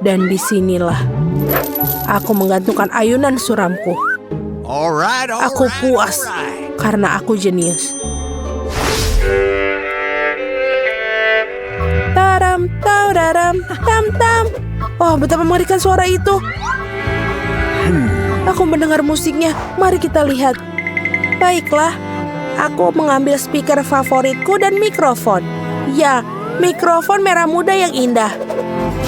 Dan disinilah aku menggantungkan ayunan suramku. Aku puas karena aku jenius. Taram, taudaram, tam-tam. Oh, betapa mengerikan suara itu. Aku mendengar musiknya. Mari kita lihat. Baiklah, aku mengambil speaker favoritku dan mikrofon. Ya, mikrofon merah muda yang indah.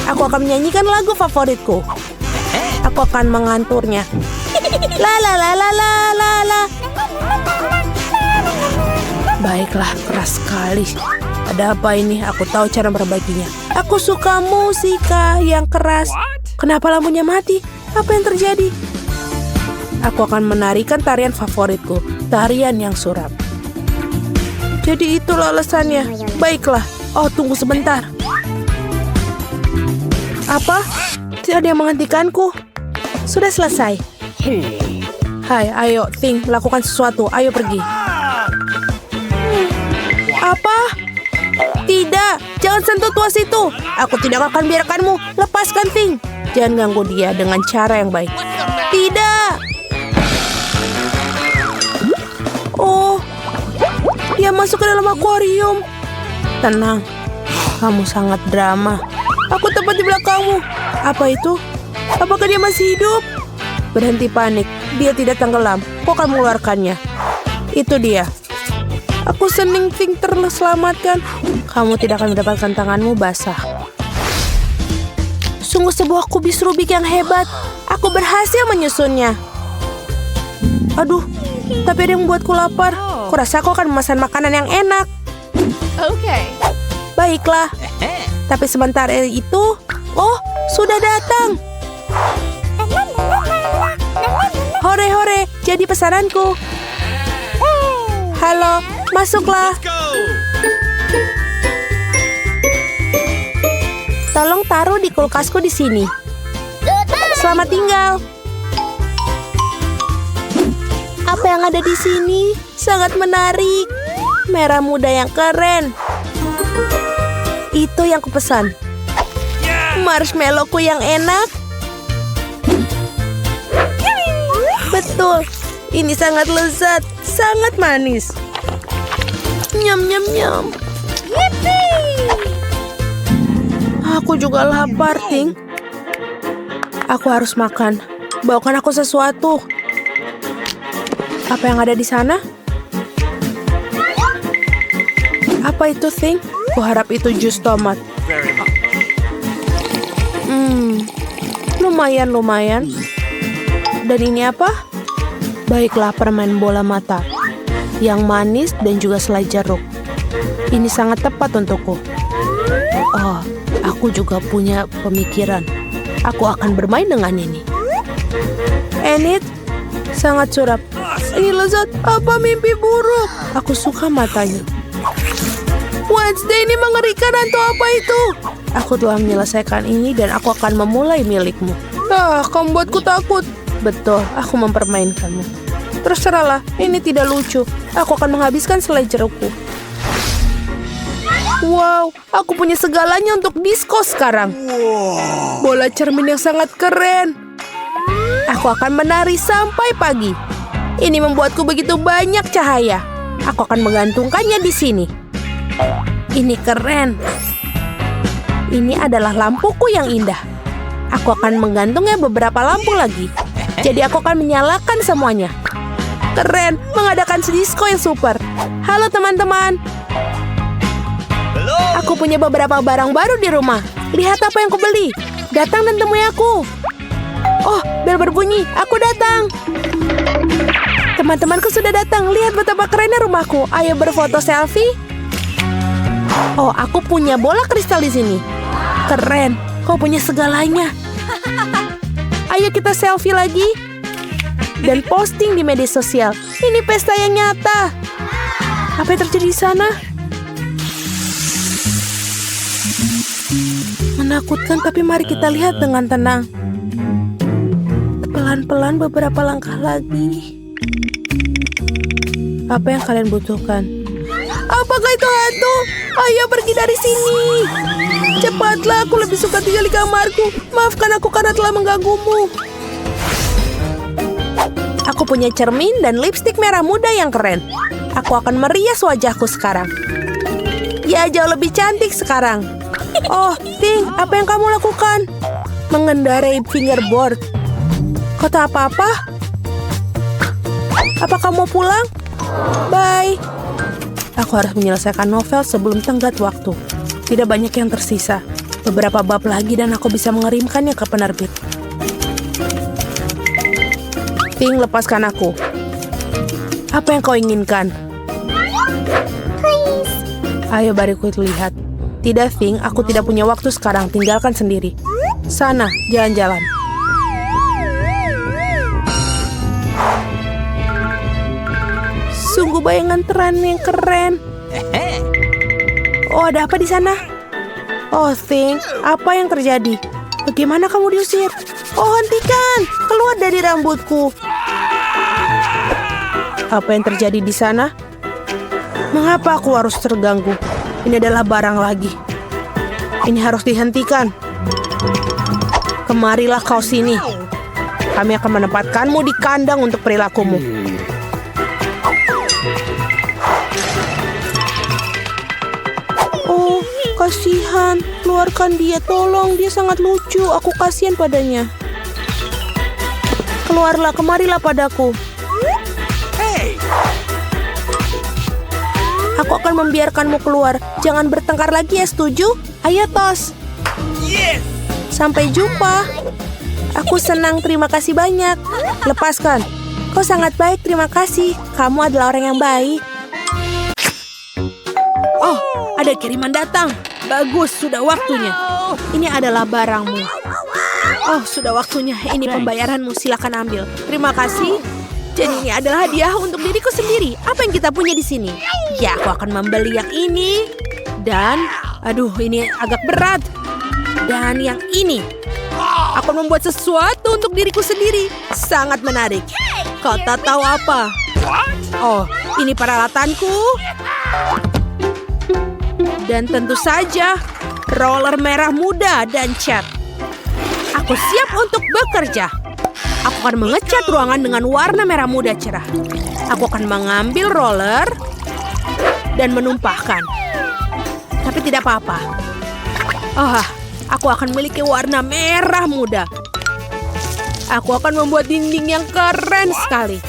Aku akan menyanyikan lagu favoritku. Aku akan menganturnya. La la la la la la la. Baiklah, keras sekali. Ada apa ini? Aku tahu cara memperbaikinya. Aku suka musika yang keras. Kenapa lampunya mati? Apa yang terjadi? Aku akan menarikan tarian favoritku. Tarian yang suram. Jadi itulah alasannya. Baiklah. Oh, tunggu sebentar. Apa? Tidak ada yang menghentikanku. Sudah selesai. Hai, ayo, Ting, lakukan sesuatu. Ayo pergi. Apa? Tidak, jangan sentuh tuas itu. Aku tidak akan biarkanmu. Lepaskan, Ting. Jangan ganggu dia dengan cara yang baik. Tidak. Oh, dia masuk ke dalam akuarium. Tenang, kamu sangat drama. Aku tepat di belakangmu. Apa itu? Apakah dia masih hidup? Berhenti panik. Dia tidak tenggelam. Kau akan mengeluarkannya. Itu dia. Aku senang Ting terselamatkan. Kamu tidak akan mendapatkan tanganmu basah. Sungguh sebuah kubis Rubik yang hebat. Aku berhasil menyusunnya. Aduh, tapi ada yang membuatku lapar. Kurasa aku akan memesan makanan yang enak. Oke. Baiklah. Tapi sebentar itu, oh, sudah datang. Hore-hore, jadi pesananku. Halo, masuklah. Tolong taruh di kulkasku di sini. Selamat tinggal. Apa yang ada di sini? Sangat menarik. Merah muda yang keren. Itu yang kupesan. Marshmallowku yang enak. Betul. Ini sangat lezat, sangat manis. Nyam nyam nyam. Aku juga lapar, Ting. Aku harus makan. Bawakan aku sesuatu. Apa yang ada di sana? Apa itu, Ting? Kuharap itu jus tomat. Lumayan. Dan ini apa? Baiklah, permen bola mata. Yang manis dan juga selai jeruk. Ini sangat tepat untukku. Oh, aku juga punya pemikiran. Aku akan bermain dengan ini. Enid, sangat suram. Ini lezat. Apa mimpi buruk? Aku suka matanya. Wednesday, ini mengerikan atau apa itu? Aku telah menyelesaikan ini dan aku akan memulai milikmu. Kamu buatku takut. Betul, aku mempermainkanmu. Terserahlah, ini tidak lucu. Aku akan menghabiskan selai jerukku. Wow, aku punya segalanya untuk disko sekarang. Bola cermin yang sangat keren. Aku akan menari sampai pagi. Ini membuatku begitu banyak cahaya. Aku akan menggantungkannya di sini. Ini keren. Ini adalah lampuku yang indah. Aku akan menggantungnya beberapa lampu lagi. Jadi aku akan menyalakan semuanya. Keren, mengadakan disko yang super. Halo teman-teman. Aku punya beberapa barang baru di rumah. Lihat apa yang kubeli. Datang dan temui aku. Oh, bel berbunyi. Aku datang. Teman-temanku sudah datang. Lihat betapa kerennya rumahku. Ayo berfoto selfie. Oh, aku punya bola kristal di sini. Keren, kau punya segalanya. Ayo kita selfie lagi. Dan posting di media sosial. Ini pesta yang nyata. Apa yang terjadi di sana? Menakutkan, tapi mari kita lihat dengan tenang. Pelan-pelan beberapa langkah lagi. Apa yang kalian butuhkan? Apakah itu hantu? Ayo pergi dari sini. Cepatlah, aku lebih suka tinggal di kamarku. Maafkan aku karena telah mengganggumu. Aku punya cermin dan lipstik merah muda yang keren. Aku akan merias wajahku sekarang. Ya, jauh lebih cantik sekarang. Oh, Ting, apa yang kamu lakukan? Mengendarai fingerboard. Kau tak apa-apa? Apa kamu mau pulang? Bye. Aku harus menyelesaikan novel sebelum tenggat waktu. Tidak banyak yang tersisa. Beberapa bab lagi dan aku bisa mengirimkannya ke penerbit. Ting, lepaskan aku. Apa yang kau inginkan? Ayo bariku lihat. Tidak, Ting, aku tidak punya waktu sekarang. Tinggalkan sendiri. Sana, jalan-jalan. Sungguh bayangan tren yang keren. Oh, ada apa di sana? Oh, Ting, apa yang terjadi? Bagaimana kamu diusir? Oh, hentikan! Keluar dari rambutku. Apa yang terjadi di sana? Mengapa aku harus terganggu? Ini adalah barang lagi. Ini harus dihentikan. Kemarilah kau sini. Kami akan menempatkanmu di kandang untuk perilakumu. Oh, kasihan. Keluarkan dia, tolong. Dia sangat lucu. Aku kasihan padanya. Keluarlah, kemarilah padaku. Aku akan membiarkanmu keluar. Jangan bertengkar lagi ya, setuju? Ayo, Tos. Sampai jumpa. Aku senang, terima kasih banyak. Lepaskan. Kau sangat baik, terima kasih. Kamu adalah orang yang baik. Oh, ada kiriman datang. Bagus, sudah waktunya. Ini adalah barangmu. Oh, sudah waktunya. Ini pembayaranmu, silakan ambil. Terima kasih. Jadi ini adalah hadiah untuk diriku sendiri. Apa yang kita punya di sini? Ya, aku akan membeli yang ini. Dan, aduh, ini agak berat. Dan yang ini. Aku membuat sesuatu untuk diriku sendiri. Sangat menarik. Kau tak tahu apa? Oh, ini peralatanku. Dan tentu saja, roller merah muda dan cat. Aku siap untuk bekerja. Aku akan mengecat ruangan dengan warna merah muda cerah. Aku akan mengambil roller dan menumpahkan. Tapi tidak apa-apa. Oh, aku akan memiliki warna merah muda. Aku akan membuat dinding yang keren sekali.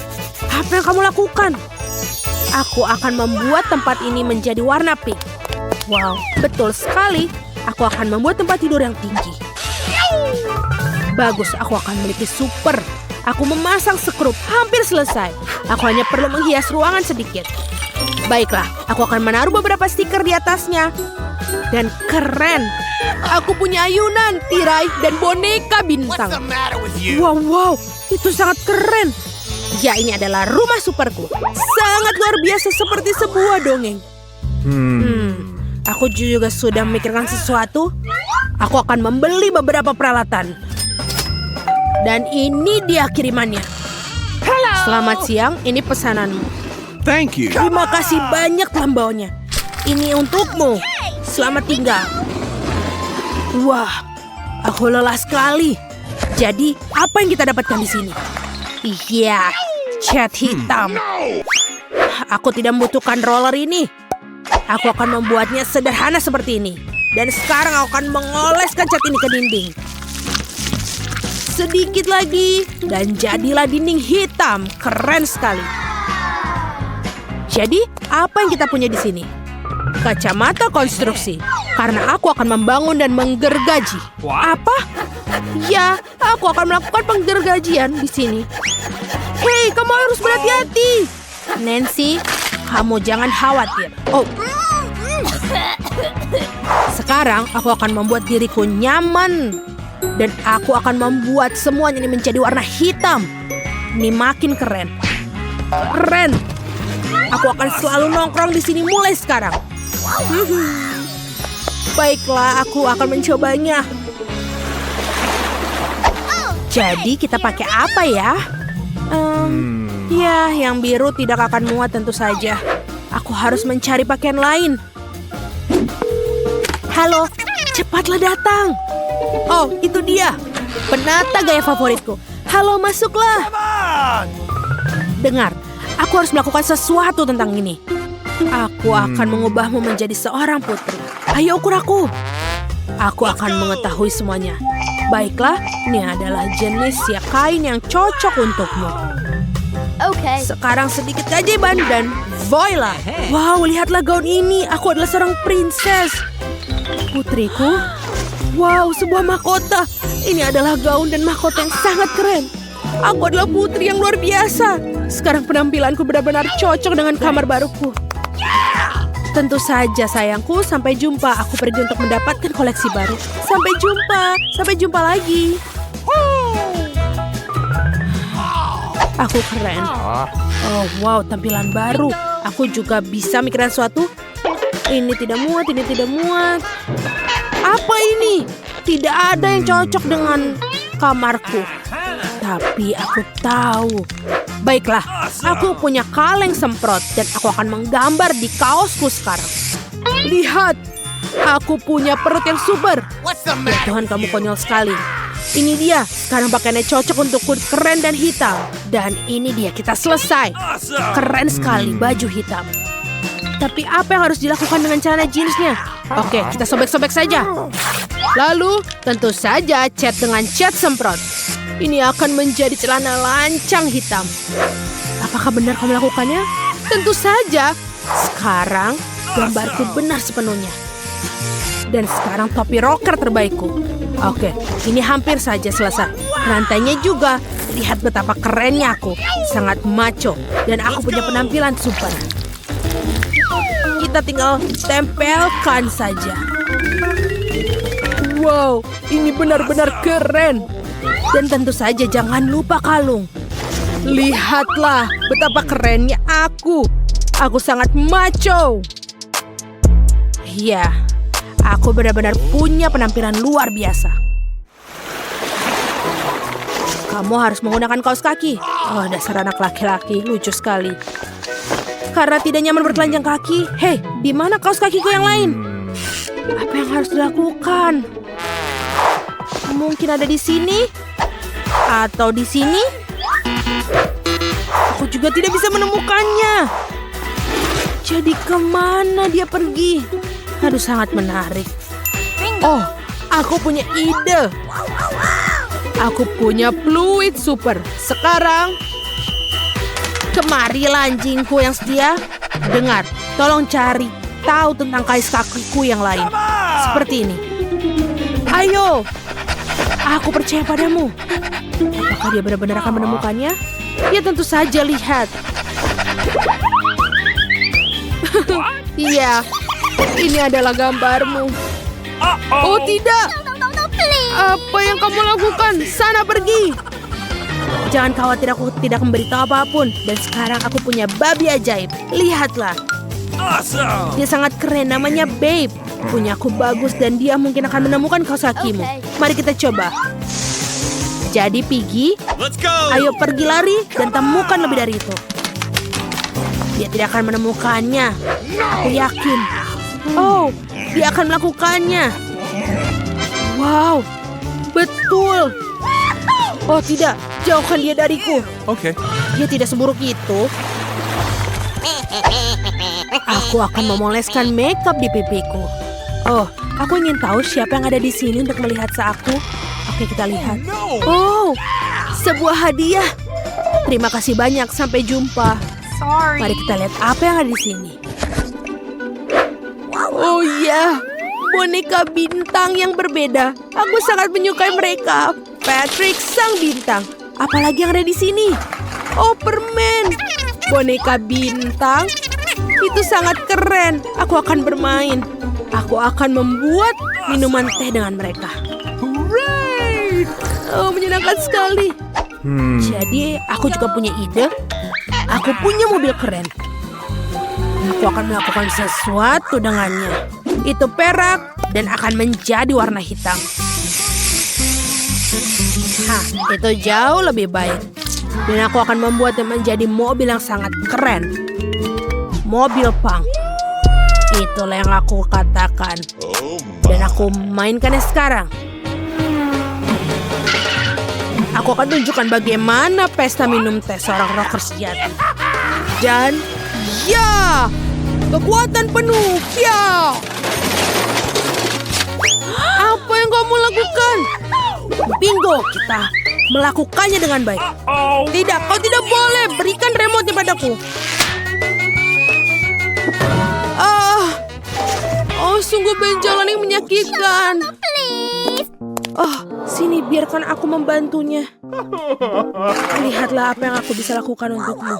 Apa yang kamu lakukan? Aku akan membuat tempat ini menjadi warna pink. Wow, betul sekali. Aku akan membuat tempat tidur yang tinggi. Bagus, aku akan memiliki super. Aku memasang sekrup, hampir selesai. Aku hanya perlu menghias ruangan sedikit. Baiklah, aku akan menaruh beberapa stiker di atasnya. Dan keren. Aku punya ayunan, tirai, dan boneka bintang. Wow, itu sangat keren. Ya, ini adalah rumah superku. Sangat luar biasa seperti sebuah dongeng. Aku juga sudah memikirkan sesuatu. Aku akan membeli beberapa peralatan. Dan ini dia kirimannya. Selamat siang, ini pesananmu. Thank you. Terima kasih banyak telah membawanya. Ini untukmu. Selamat tinggal. Wah, aku lelah sekali. Jadi, apa yang kita dapatkan di sini? Iya, cat hitam. Aku tidak membutuhkan roller ini. Aku akan membuatnya sederhana seperti ini. Dan sekarang aku akan mengoleskan cat ini ke dinding. Sedikit lagi, dan jadilah dinding hitam. Keren sekali. Jadi, apa yang kita punya di sini? Kacamata konstruksi. Karena aku akan membangun dan menggergaji. Apa? Ya, aku akan melakukan penggergajian di sini. Hei, kamu harus berhati-hati. Nancy, kamu jangan khawatir. Oh, Sekarang aku akan membuat diriku nyaman. Dan aku akan membuat semuanya ini menjadi warna hitam. Ini makin keren. Keren. Aku akan selalu nongkrong di sini mulai sekarang. Baiklah, aku akan mencobanya. Jadi kita pakai apa ya? Ya, yang biru tidak akan muat tentu saja. Aku harus mencari pakaian lain. Halo, cepatlah datang. Oh, itu dia. Penata gaya favoritku. Halo, masuklah. Dengar, aku harus melakukan sesuatu tentang ini. Aku akan mengubahmu menjadi seorang putri. Ayo ukur aku. Aku akan mengetahui semuanya. Baiklah, ini adalah jenis siap kain yang cocok untukmu. Sekarang sedikit keajaiban dan voila. Wow, lihatlah gaun ini. Aku adalah seorang princess. Putriku. Wow, sebuah mahkota. Ini adalah gaun dan mahkota yang sangat keren. Aku adalah putri yang luar biasa. Sekarang penampilanku benar-benar cocok dengan kamar baruku. Tentu saja sayangku, sampai jumpa. Aku pergi untuk mendapatkan koleksi baru. Sampai jumpa. Sampai jumpa lagi. Aku keren. Oh wow, tampilan baru. Aku juga bisa mikirin sesuatu. Ini tidak muat, ini tidak muat. Apa ini? Tidak ada yang cocok dengan kamarku. Tapi aku tahu. Baiklah, aku punya kaleng semprot dan aku akan menggambar di kaosku sekarang. Lihat, aku punya perut yang super. Ya Tuhan, kamu konyol sekali. Ini dia, sekarang pakaiannya cocok untuk kulit keren dan hitam. Dan ini dia, kita selesai. Keren sekali baju hitam. Tapi apa yang harus dilakukan dengan celana jeansnya? Oke, kita sobek-sobek saja. Lalu, tentu saja cat dengan cat semprot. Ini akan menjadi celana lancang hitam. Apakah benar kamu melakukannya? Tentu saja. Sekarang gambarku benar sepenuhnya. Dan sekarang topi rocker terbaikku. Oke, ini hampir saja selesai. Rantainya juga. Lihat betapa kerennya aku. Sangat macho. Dan aku punya penampilan super. Kita tinggal tempelkan saja. Wow, ini benar-benar keren. Dan tentu saja jangan lupa kalung. Lihatlah betapa kerennya aku. Aku sangat macho. Ya, aku benar-benar punya penampilan luar biasa. Kamu harus menggunakan kaos kaki. Oh, dasar anak laki-laki, lucu sekali. Karena tidak nyaman bertelanjang kaki. Hei, di mana kaos kakiku yang lain? Apa yang harus dilakukan? Mungkin ada di sini? Atau di sini? Aku juga tidak bisa menemukannya. Jadi kemana dia pergi? Aduh, sangat menarik. Oh, aku punya ide. Aku punya fluid super. Sekarang, kemarilah anjingku yang setia. Dengar, tolong cari tahu tentang kaos kakiku yang lain. Seperti ini. Ayo, aku percaya padamu. Apakah dia benar-benar akan menemukannya? Ya tentu saja, lihat. Iya, ini adalah gambarmu. Oh tidak. Apa yang kamu lakukan? Sana pergi. Jangan khawatir, aku tidak memberitahu apapun. Dan sekarang aku punya babi ajaib. Lihatlah. Dia sangat keren, namanya Babe. Punyaku bagus dan dia mungkin akan menemukan kaos kakimu. Mari kita coba. Jadi Piggy, ayo pergi lari dan temukan lebih dari itu. Dia tidak akan menemukannya. Aku yakin. Oh, dia akan melakukannya. Wow, betul. Oh tidak, jauhkan dia dariku. Okay. Dia tidak seburuk itu. Aku akan memoleskan makeup di pipiku. Oh, aku ingin tahu siapa yang ada di sini untuk melihat aku. Oke, kita lihat. Oh, sebuah hadiah. Terima kasih banyak, sampai jumpa. Mari kita lihat apa yang ada di sini. Oh iya, boneka bintang yang berbeda. Aku sangat menyukai mereka. Patrick sang bintang. Apalagi yang ada di sini? Oh, permen. Boneka bintang. Itu sangat keren. Aku akan bermain. Aku akan membuat minuman teh dengan mereka. Oh, menyenangkan sekali. Jadi, aku juga punya ide. Aku punya mobil keren. Aku akan melakukan sesuatu dengannya. Itu perak dan akan menjadi warna hitam. Hah, itu jauh lebih baik. Dan aku akan membuatnya menjadi mobil yang sangat keren. Mobil punk. Itulah yang aku katakan. Dan aku mainkannya sekarang. Aku akan tunjukkan bagaimana pesta minum teh seorang rocker sejati. Dan ya, kekuatan penuh, ya. Apa yang kamu lakukan? Bingo, kita melakukannya dengan baik. Tidak, kau tidak boleh. Berikan remote padaku. Sungguh benjolan yang menyakitkan. Sini biarkan aku membantunya. Lihatlah apa yang aku bisa lakukan untukmu.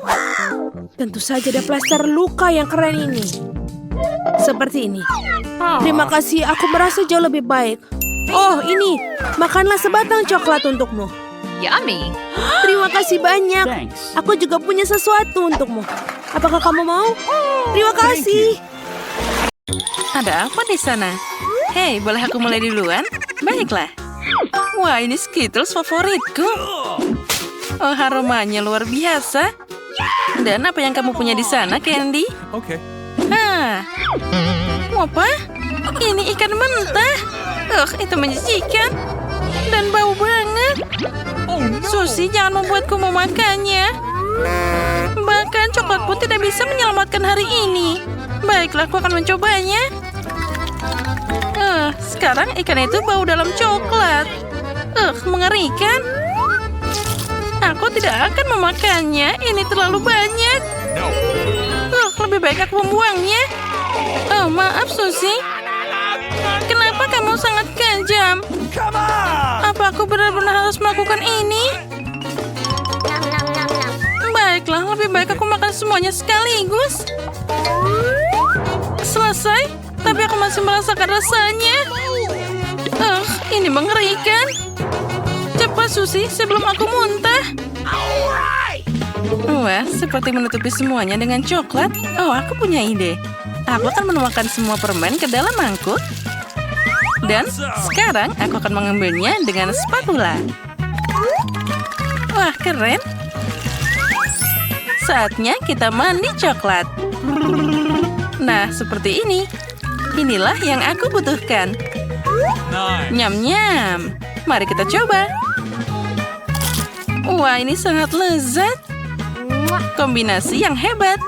Tentu saja ada plester luka yang keren ini. Seperti ini. Terima kasih, aku merasa jauh lebih baik. Oh, ini. Makanlah sebatang coklat untukmu. Yummy. Terima kasih banyak. Thanks. Aku juga punya sesuatu untukmu. Apakah kamu mau? Terima kasih. Ada apa di sana? Hei, boleh aku mulai duluan? Baiklah. Wah, ini Skittles favoritku. Oh, aromanya luar biasa. Dan apa yang kamu punya di sana, Candy? Okay. Apa? Ini ikan mentah. Itu menjijikan. Dan bau banget. Susi, jangan membuatku memakannya. Bahkan coklat pun tidak bisa menyelamatkan hari ini. Baiklah, aku akan mencobanya. Sekarang ikan itu bau dalam coklat. Mengerikan. Aku tidak akan memakannya. Ini terlalu banyak. Lebih baik aku membuangnya. Oh, maaf, Susi. Kenapa kamu sangat kejam? Apa aku benar-benar harus melakukan ini? Baiklah, lebih baik aku makan semuanya sekaligus. Selesai, tapi aku masih merasakan rasanya. Ini mengerikan. Cepat, Susi, sebelum aku muntah. Wah, seperti menutupi semuanya dengan coklat. Oh, aku punya ide. Aku akan menuangkan semua permen ke dalam mangkuk. Dan sekarang aku akan mengambilnya dengan spatula. Wah, keren. Saatnya kita mandi coklat. Nah, seperti ini. Inilah yang aku butuhkan. Nice. Nyam-nyam. Mari kita coba. Wah, ini sangat lezat. Kombinasi yang hebat.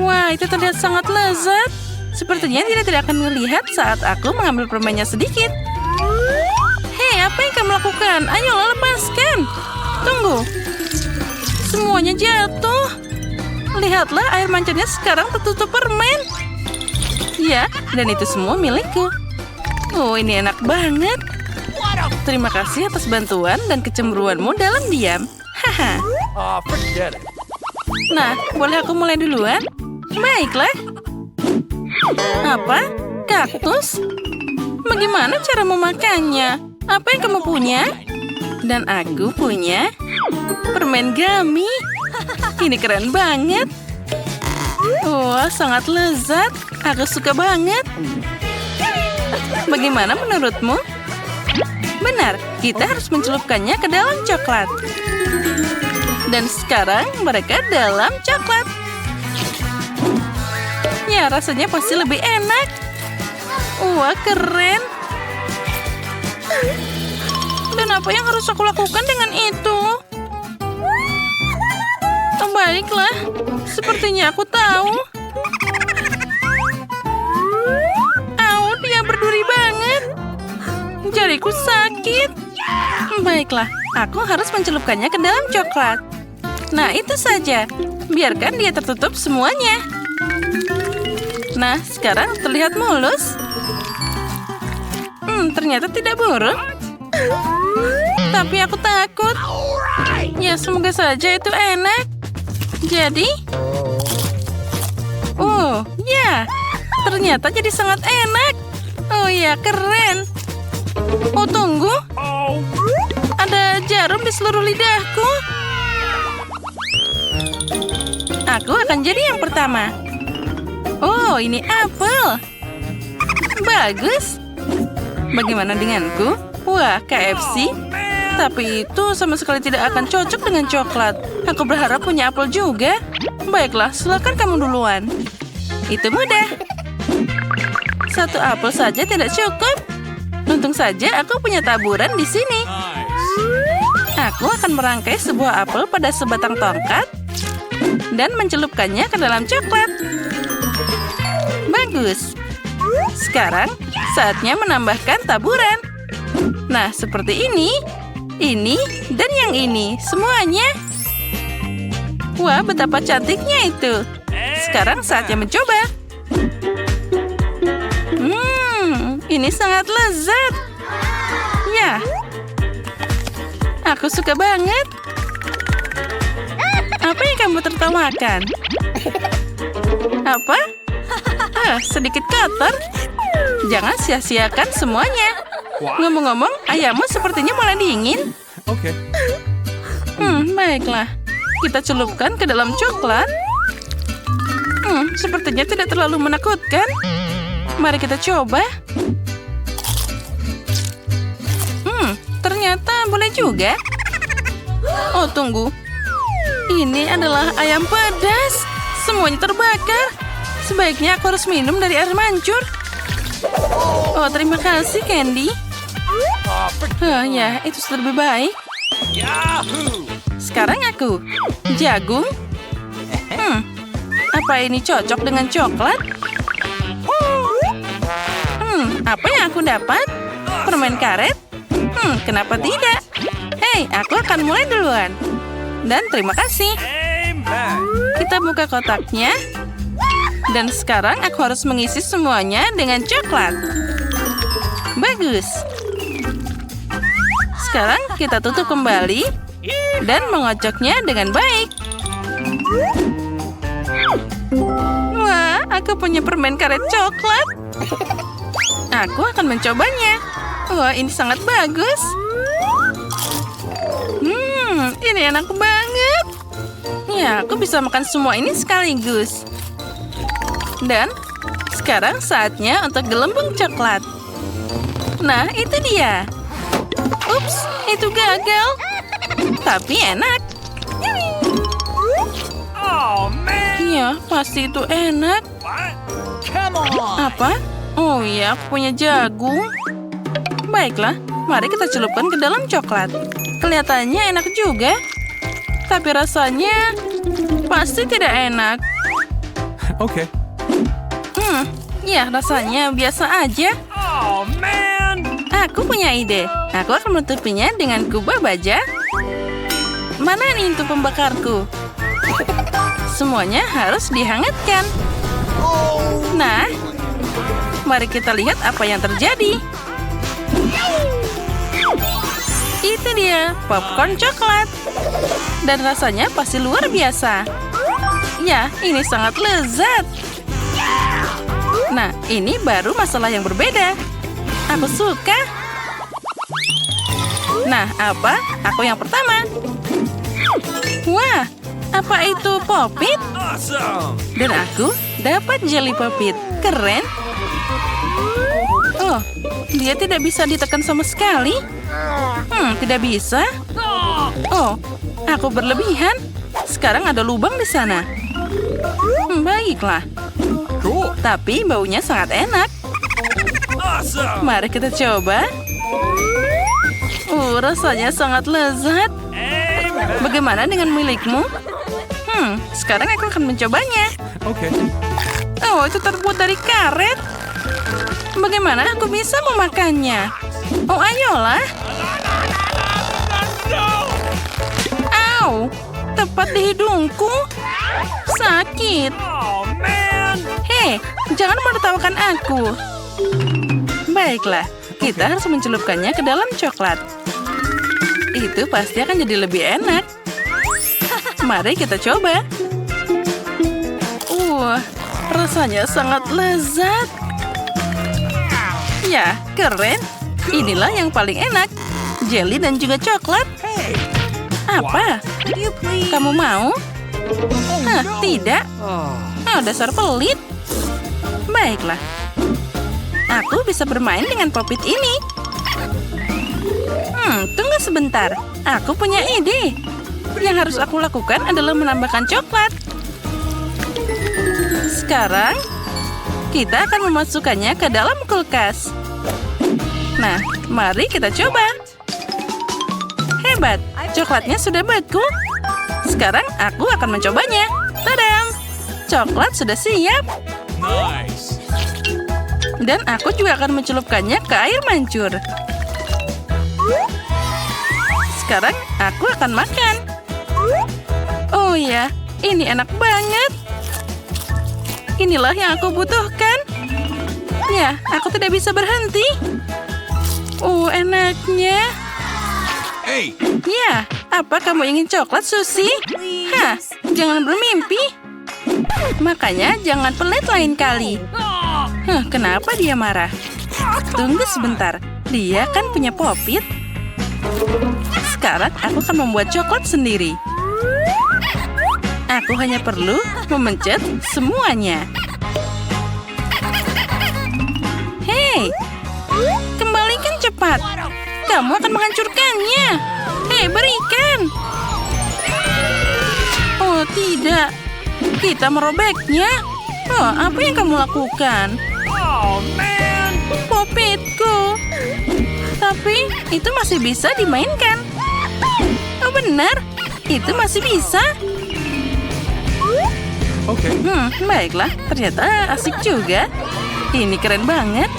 Wah, itu terlihat sangat lezat. Sepertinya dia tidak akan melihat saat aku mengambil permennya sedikit. Hei, apa yang kamu lakukan? Ayolah, lepaskan. Tunggu. Semuanya jatuh. Lihatlah, air mancurnya sekarang tertutup permen. Ya, dan itu semua milikku. Oh, ini enak banget. Terima kasih atas bantuan dan kecemburuanmu dalam diam. Haha. Forget it. Nah, boleh aku mulai duluan? Baiklah. Apa? Kaktus? Bagaimana cara memakannya? Apa yang kamu punya? Dan aku punya permen gummy. Ini keren banget. Wah, sangat lezat. Aku suka banget. Bagaimana menurutmu? Benar, kita harus mencelupkannya ke dalam coklat. Dan sekarang mereka dalam coklat. Ya, rasanya pasti lebih enak. Wah, keren. Dan apa yang harus aku lakukan dengan itu? Oh, baiklah, sepertinya aku tahu. Au, dia berduri banget. Jariku sakit. Baiklah, aku harus mencelupkannya ke dalam coklat. Nah, itu saja. Biarkan dia tertutup semuanya. Nah, sekarang terlihat mulus. Ternyata tidak buruk. Tapi aku takut. Ya, semoga saja itu enak. Jadi... Oh, ya. ternyata jadi sangat enak. Oh ya, keren. Oh, tunggu. Ada jarum di seluruh lidahku. Aku akan jadi yang pertama. Oh, ini apel. Bagus. Bagaimana denganku? Wah, KFC. Tapi itu sama sekali tidak akan cocok dengan coklat. Aku berharap punya apel juga. Baiklah, silakan kamu duluan. Itu mudah. Satu apel saja tidak cukup. Untung saja aku punya taburan di sini. Aku akan merangkai sebuah apel pada sebatang tongkat dan mencelupkannya ke dalam coklat. Bagus. Sekarang saatnya menambahkan taburan. Nah, seperti ini, dan yang ini, semuanya. Wah, betapa cantiknya itu. Sekarang saatnya mencoba. Ini sangat lezat. Ya, aku suka banget. Apa yang kamu tertawakan? Apa? Sedikit kotor. Jangan sia-siakan semuanya. Ngomong-ngomong, ayammu sepertinya mulai dingin. Okay. Baiklah. Kita celupkan ke dalam coklat. Sepertinya tidak terlalu menakutkan. Mari kita coba. Ternyata boleh juga. Oh, tunggu. Ini adalah ayam pedas. Semuanya terbakar. Sebaiknya aku harus minum dari air mancur. Oh, terima kasih, Candy. Ya, itu sudah lebih baik. Yahoo! Sekarang aku. Jagung. Apa ini cocok dengan coklat? Apa yang aku dapat? Permen karet? Kenapa tidak? Hei, aku akan mulai duluan. Dan terima kasih. Amen. Kita buka kotaknya. Dan sekarang aku harus mengisi semuanya dengan coklat. Bagus. Sekarang kita tutup kembali dan mengocoknya dengan baik. Wah, aku punya permen karet coklat. Aku akan mencobanya. Wah, ini sangat bagus. Ini enak banget. Ya, aku bisa makan semua ini sekaligus. Dan sekarang saatnya untuk gelembung coklat. Nah, itu dia. Ups, itu gagal. Tapi enak. Oh, man. Iya, pasti itu enak. What? Come on. Apa? Oh iya, aku punya jagung. Baiklah, mari kita celupkan ke dalam coklat. Kelihatannya enak juga. Tapi rasanya pasti tidak enak. Okay. Ya, rasanya biasa aja. Oh, man. Aku punya ide. Aku akan menutupinya dengan kubah baja. Mana nih untuk pembakarku? Semuanya harus dihangatkan. Nah, mari kita lihat apa yang terjadi. Itu dia, popcorn coklat. Dan rasanya pasti luar biasa. Ya, ini sangat lezat. Nah, ini baru masalah yang berbeda. Aku suka. Nah, apa? Aku yang pertama. Wah, apa itu popit? Awesome. Dan aku dapat jelly popit. Keren. Oh, dia tidak bisa ditekan sama sekali. Tidak bisa. Oh, aku berlebihan. Sekarang ada lubang di sana. Baiklah. Cool. Tapi baunya sangat enak. Awesome. Mari kita coba. Rasanya sangat lezat. Amen. Bagaimana dengan milikmu? Sekarang aku akan mencobanya. Okay. Oh, itu terbuat dari karet. Bagaimana aku bisa memakannya? Oh, ayolah. Au, tepat di hidungku. Sakit. Oh, man. Hei, jangan menertawakan aku. Baiklah, kita harus mencelupkannya ke dalam coklat. Itu pasti akan jadi lebih enak. Mari kita coba. Rasanya sangat lezat. Ya, keren. Inilah yang paling enak. Jelly dan juga coklat. Apa? Kamu mau? Hah, tidak. Oh, dasar pelit. Baiklah. Aku bisa bermain dengan popit ini. Tunggu sebentar. Aku punya ide. Yang harus aku lakukan adalah menambahkan coklat. Sekarang, kita akan memasukkannya ke dalam kulkas. Nah, mari kita coba. Hebat, coklatnya sudah beku. Sekarang aku akan mencobanya. Tadam! Coklat sudah siap. Nice. Dan aku juga akan mencelupkannya ke air mancur. Sekarang aku akan makan. Oh ya, ini enak banget. Inilah yang aku butuhkan. Ya, aku tidak bisa berhenti. Oh, enaknya. Hey, Ya, apa kamu ingin coklat, Susi? Hah, jangan bermimpi. Makanya jangan pelit lain kali. Kenapa dia marah? Tunggu sebentar, dia kan punya popit. Sekarang aku akan membuat coklat sendiri. Aku hanya perlu memencet semuanya. Hei, kembalikan cepat. Kamu akan menghancurkannya. Hei, berikan. Oh, tidak. Kita merobeknya. Oh, apa yang kamu lakukan? oh man. Popitku. Tapi itu masih bisa dimainkan. Oh, benar. Itu masih bisa. Okay. Baiklah. Ternyata asik juga. Ini keren banget.